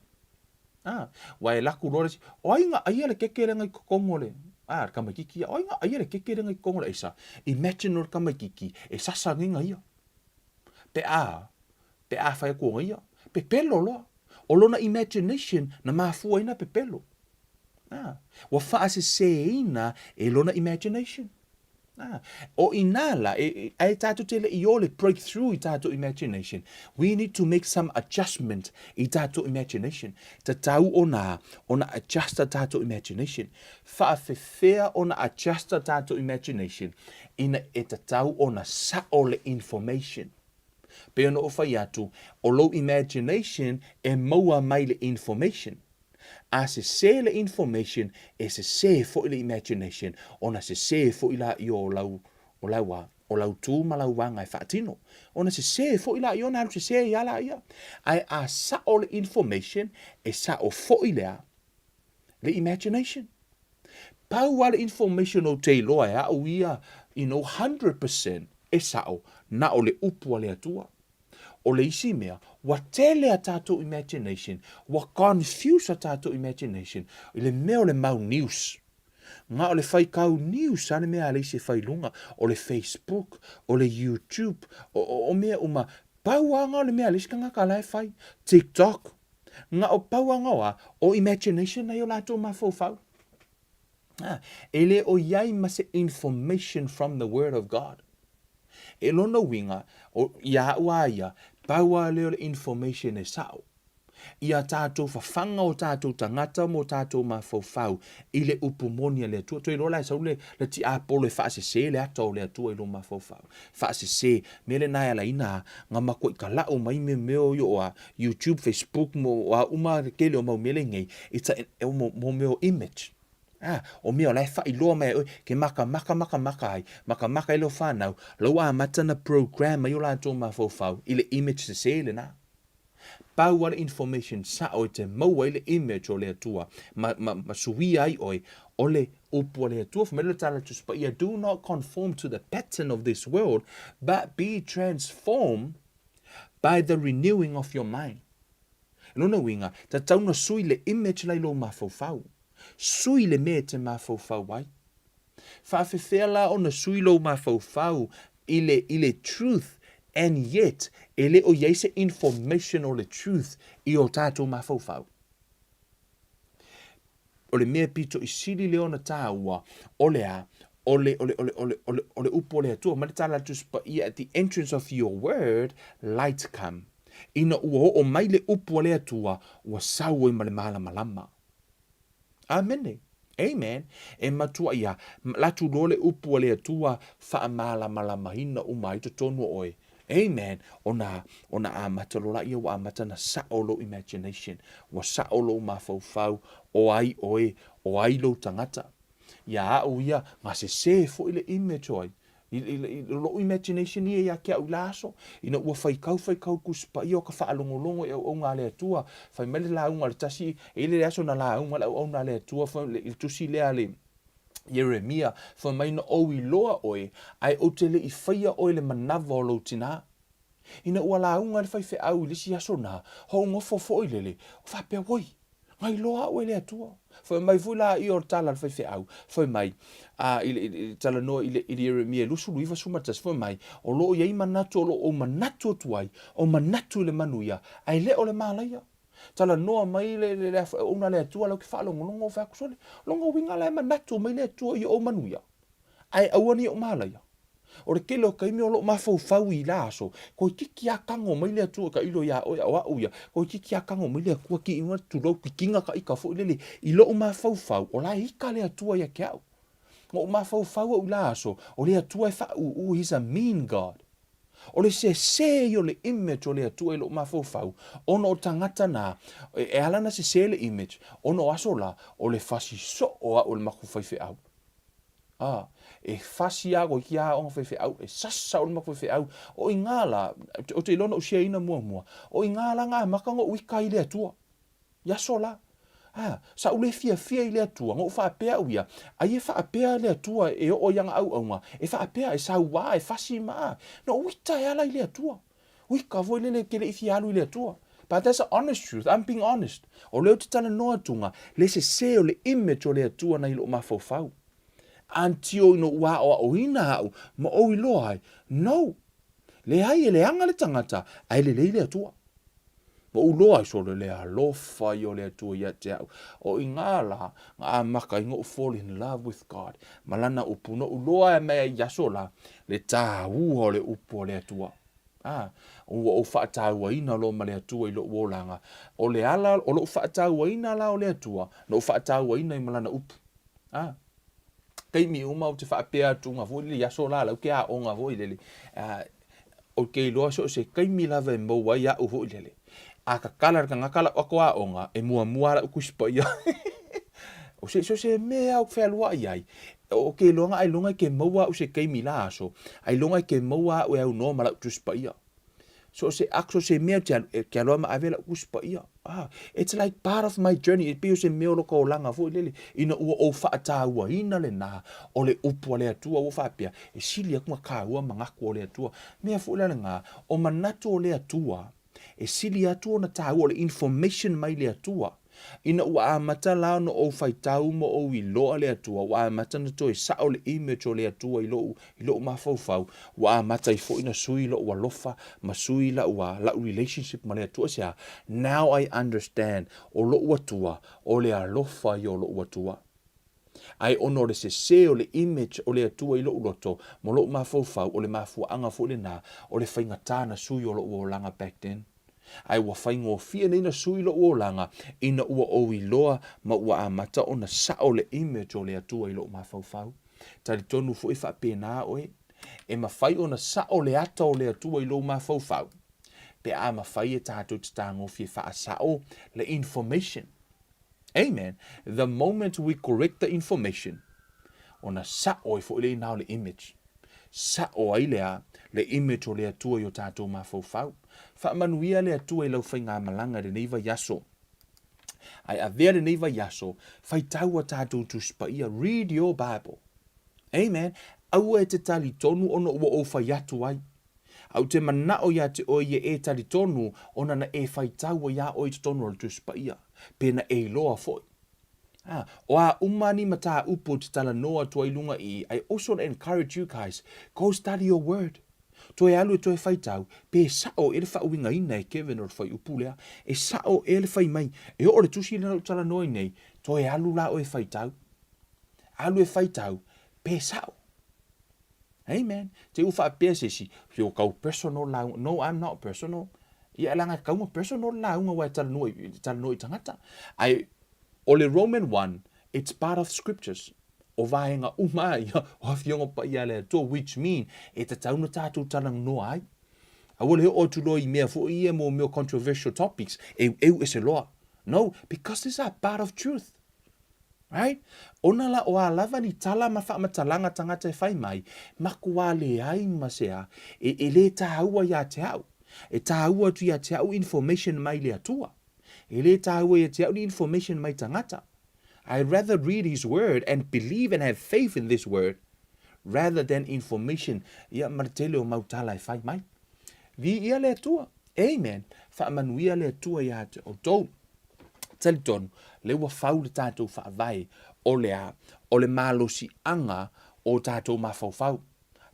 wa la ku lore o inga ai le kekere ngai kokongole kama kiki o inga ai le kekere ngai kokongole isa imagine or kama kiki e sasa nginga ia pe a fa ko ia pepelo lo o lona imagination na mafua ina pepelo wa fa se ina e lona imagination o inala ai tatou tele I ole breakthrough I tatou imagination we need to make some adjustment I tatou imagination tatau ona adjust tatou imagination fa fefea ona adjust tatou imagination ina e tatau ona sa ole information pe ona o fai atu o lo imagination e maua mai le information se le information e se fo le imagination ona se fo ila I o lau tu ma lau wanga e fatino ona se fo ila I ona alu se yala ia ai sa o le information e sa o fo ila le imagination pau wale information o te loa o ia 100% e sa o na o le upu ale atua o le isi mea, wa tele a tatou imagination, wa confuse a tatou imagination, I le mea o le mau news. Nga o le fai kau news, ane mea le isi fai lunga, o le Facebook, o le YouTube, o mea uma, pauanga o le mea le isi kanga ka lai fai, TikTok, nga o pauanga oa, o imagination na yo lato MAFAUFAU. Ele o yai mase information from the word of God. E lona winga, o ia ua ia, paua leo le information e sao. ia tātou whawhanga o tātou tangata mo tātou mafaufau i le upumonia le atua. Toi rola e sau le ti apolo e whaasese le ato le atua i lo mafaufau. Whaasese, mele nai ala ina ngā mako i ka lao mai me meo yo a YouTube, Facebook mo a uma kele o mau mele ngei, it's a mo meo image. O mea lai wha i loa mai ke maka ai, maka i lo whanau, lau a matana program i o la tō mafaufau i le image se le na. Pau ala information sa o te maua i le image o le atua, ma sui ai oi, o le upu o le atua, whamele tala tuspa ia, do not conform to the pattern of this world, but be transformed by the renewing of your mind. Lona winga, ta tauna sui le image lai lo mafaufau. Sui le me te mafaufau ai. Whaafewhela o na sui lo mafaufau i le truth, and yet, ele o yeise information o le truth i o tātou mafaufau. O le mea pito i siri leo na tāua, o le a, o le upo le atua, ma le tāla tuspa ia at the entrance of your word, light come. Ina ua o mai le upo le atua, ua sau i ma le malama. Amen. Amen. E matua ia, latu lole upu le atua, wha malama hina umai to tonu oe. Amen. Ona a matalola ia wa amata na saolo imagination. Wa saolo mafaufau o ai oe, o ai lo tangata. Ia au ia, ngase se fo ile image oi. Lo imagination ia ia kia ulaso. Ina ua whaikau kuspa ia o ka whaalongolongo e o ngā lea tua. Whai mele la unga le tasi, e le aso na la unga la o ngā lea tua. Whai tusi lea le Jeremia, whai maina o i loa oe, ai o te le i whaia oe le manava o lo tina. Ina ua la unga le whai au i lisi aso na, ho ngofo fo i lele, o whapea woi. Ngai loa oe le atua. Whai mai vui la i o tala le whai au. Whai mai, tala noa i le Jeremia, lusu luiva sumatas, whai mai, o lo iei manatu o lo o manatu tuai, o manatu le manuia, ai le o le malaia. Tala noa mai le ona le atua lau ki whaalongolongo whakusole, longo winga le manatu mai le atua i o manuia. Ai auani o malaia. O le kele o kaimi o lo mafaufau i la aso, ko i kiki a kango mai le atua ka ilo ia o au ia, ko i kiki a kango mai le akua ki inga tulau ki kinga ka ika fo ilele, i lo mafaufau, o la ika le atua ia kia au. O mafaufau o la aso, o le atua e wha he's a mean God. O le se o le image o le atua i lo mafaufau, ono o tangata na, e alana se le image, ono aso la, o le fasi so o le makufaife au. E fasi ago ki a onga whewhe au, e sasa o le mako whewhe au, o i ngāla, o te ilona o sia ina mua, o i ngāla ngā makanga uika i le atua. Yaso la. Sa ule fia i le atua, ngō whaapea uia, ai e whaapea le atua e o yanga au aunga, e whaapea e sau wā, e fasi maa, no uita e ala i le atua. Uika voi lele kele i fi alu i le atua. But that's an honest truth, I'm being honest. O leo te tana noa tunga, le se o le image o le atua na ilo mafaufau. Antio ino ua o ina au, ma o i loa ai, no. Le hai e le anga le tangata, ai le leile atua. Ma o loa ai solo le alofa i o le atua ia te au. O i ngā maka ingo fall in love with God. Malana upu no o loa e mea yasola, le tā uho le upu o le atua. O whaatau ina lo ma le atua i lo uolanga. O le ala, o lo whaatau ina la o le atua, no whaatau ina i malana upu. Kei mi uma o te whaapea tunga voi le yaso la lau ke a o ngā voi lele. O kei loa so se kei mi lava e maua ia u voi lele. A ka kala ka ngakala wako a o ngā e mua la ukuspa ia. O se so se mea o whea lua iai. O kei longa ai longa ke maua o se kei mi la aso. Ai longa ke maua o e au no mala ukuspa ia. So se akso se mea ke aloa ma avela ukuspa ia. It's like part of my journey. E pio se meo loko o langa voi lele. Ina ua o whaataua ina le nā. O le upu le atua o whaapea. E sili akunga kāua mangaku o le atua. Mea fo le ngā. O manatu o le atua. E sili atua na tāua o le information mai le atua. Ina ua amata lao no o whaitau mo o i loa le atua. Ua amata na to e sao le image o le atua i lo mafaufau. Ua amata i fo ina sui lo ua lofa. Ma sui la ua relationship ma le atua sea. Now I understand o lo ua tua. O le alofa i o lo ua tua. Ai ono le se o le image o le atua i lo uloto. Mo lo mafaufau o le mafuanga fo le nā. O le whaingatana sui o lo ua langa back then. ai ua whaingo fia nina sui lo o langa, ina ua o iloa ma ua amata o na sao le image o le atua i lo mafaufau. Tari tonu fu i whapena oe, e mawhai o na sao le ata o le atua i lo mafaufau. Pe a mawhai e tātou te tāngo fie wha sao le information. Amen. The moment we correct the information, ona sao i fu i le nao le image. Sao ai le image o le atua i o tātou mafaufau. Whaamanuia le atua i lau whainga malanga re neiva yaso. Ai a vea re neiva yaso, whai taua tātou tu spaia, read your Bible. Amen. Aua e te tali tonu ona ua o whai atu ai. Au te manao ia te oi e tali tonu ona na e whai taua ia oi te tonu o tu spaia. Pena e loa foi. O a umani mata upo te tala noa tua ilunga I also encourage you guys, go study your word. Toe alu e toe whai tau, pe sao e le wha uinga ina e Kevin o le whai upulea, e sao e le whai mai, e o le tusi le tala noa nei, toe alu la o e whai tau. Alu e whai tau, pe sao. Amen. Te uwha a pesesi, pio kau personal lau, no I'm not personal. Ia langa kau ma personal lau nga wai tala noa tangata. O le Roman 1, it's part of scriptures. O vaenga umai, o fionga pa ia le to, which mean, e te tauna tātou talang noa ai. A wole o tu loi mea fo ia mo meo controversial topics, e se loa. No, because these are part of truth. Right? Ona la o a lava ni tala ma wha matalanga tangata e whai mai, makua le ai masea, e le tāua ia te au. E tāua tu ia te au information mai le atua. E le tāua ia te au ni information mai tangata. I'd rather read his word and believe and have faith in this word rather than information. Ia martele o mautala e whai mai. Vi ia le atua. Amen. Whaamanuia le atua ia te o tau. Tali tonu, le ua whau le tātou whaavai o le MALOSIAGA o tātou mafaufau.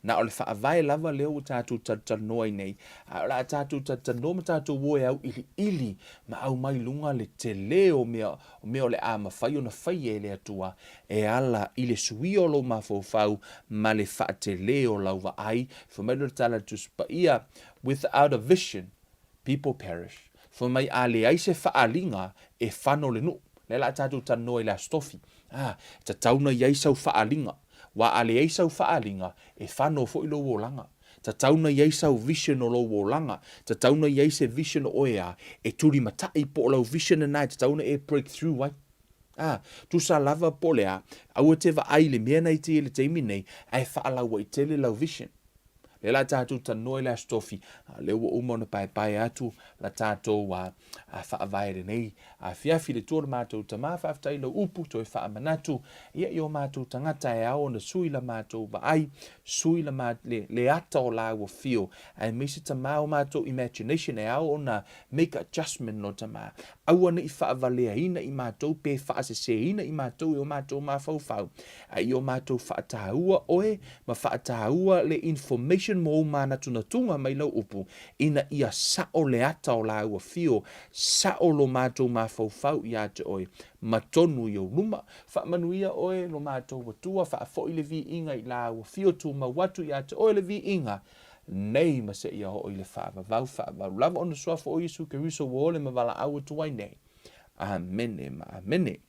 Na o le whaavai lava leo o tātou tatanoa i nei. O la tātou tatanoa ma tātou woe au ili ma au mai lunga le te leo mea o le a mawhai o na whai e le atua e ala i le sui o lo mafaufau ma le wha te leo lauwa ai. Whamailu tala tu spaia, without a vision, people perish. Whamai a le aise whaalinga e whano le nu. Le la tātou tatanoa i la stofi. Ta tauna i aisau whaalinga. Wa ale eisau whaalinga e whano fo ilo wolanga. Ta tauna i eisau vision o lo wolanga. Ta tauna i eise vision o ea e turi matai po lau vision na ta tauna e breakthrough wai. Tu sa lava po lea au te wa aile mea nei te ele teimi nei ai whaalau i tele lau vision. Le la tātou tanoi la stofi, le ua umona pai atu la tātou a whaavaere nei. A whiawhi le tōra mātou ta mawhaftai la upu toi whaamanatu, ia i o mātou tangata e ao na sui la mātou ba ai, sui la le ata o la ua fio, ai mese ta mao mātou imagination e ao na make adjustment no ta mā. Aua na I whaavalea ina I mātou, pe whaasese ina I mātou I o mātou mafaufau. Ai o mātou whaataua oe, ma whaataua le information mo mana tuna tunga mai lau upu ina ia sao le ata o la ua fio sao lo mātou mafaufau ia te oe matonu I o luma whaamanuia oe lo mātou watua whaafo I le vi inga I la ua fio tu mawatu ia te oe le vi inga nei ma se ia o I le whaavavau lava ona suafo o Yesu Keriso wa ole ma wala aua tuai nei amene ma amene.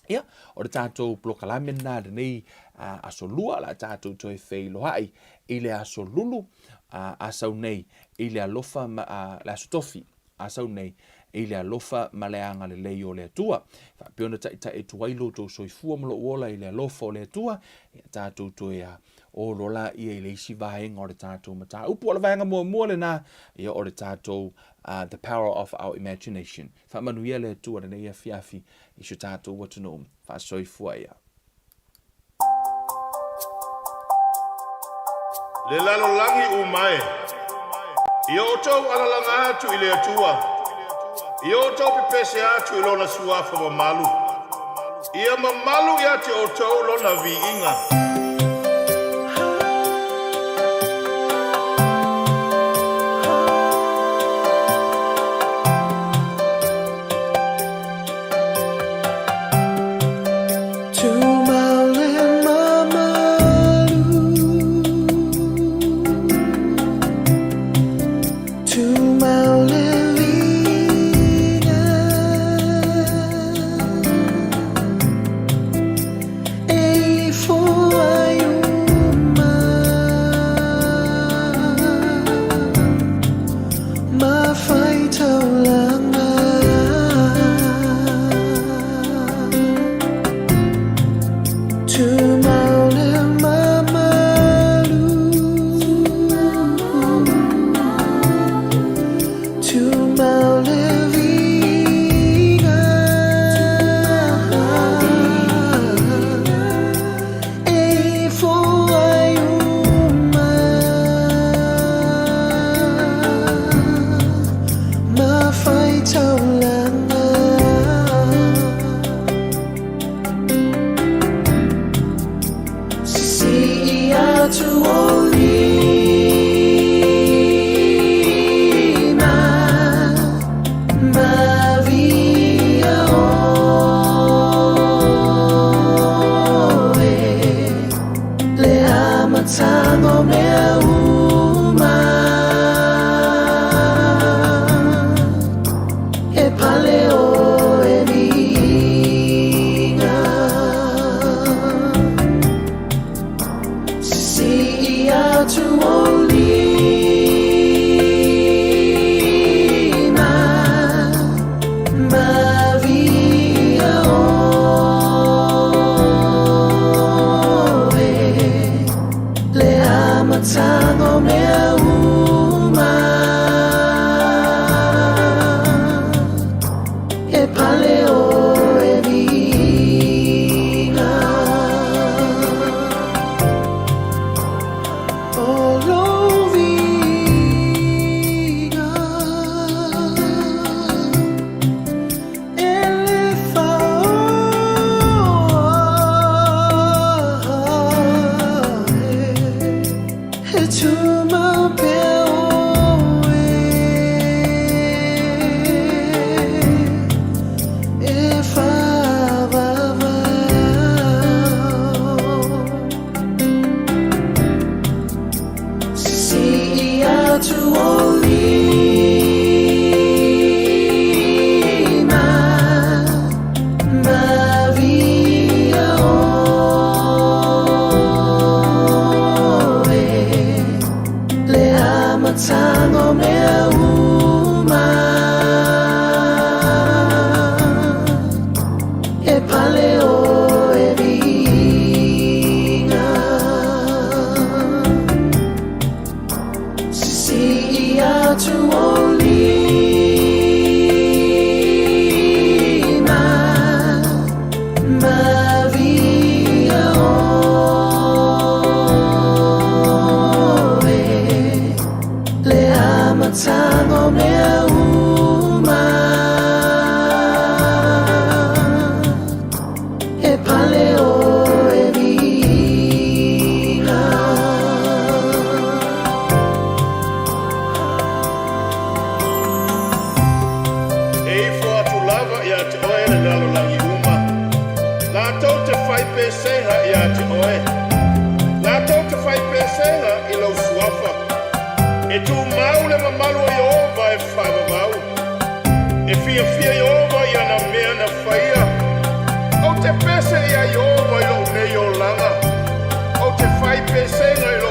Ia, o le tātou blokalame nā nei aso lua la tātou toi whei lohai I le aso lulu asau nei I le alofa le aso tofi asau nei I le alofa ma le anga le lei o le atua. Piona ta e tuailo tō soifua mlo uola I le alofa o le atua tātou toi o lola I le isi vahenga o le tātou mata. Upu o le vahenga mua le nā ia o le tātou the power of our imagination. Whamanuia le atua le nei a fiafi I shu tātou watunom. Whasoifua ia. Le lalo langi umai. Ia o tau alalanga atu I le atua. Ia o tau pepese atu I lona suafa ma malu. Ia ma malu ia te o tau lona vi inga. To my land. matango mea uma e paleo e vinga si atu olima mavia oe le amatango mea uma e paleo e vinga E fo atu lava ia te oe le lalo langi uma. La tau te whai peseha ia te oe. La tau te whai peseha i lau suafa. E tu mau le mamalu i ova e whaivavau. E fia fia i ova i ana mea na whaia. O te pese ia i ova i lau nei o langa. O te whai pesenga i lau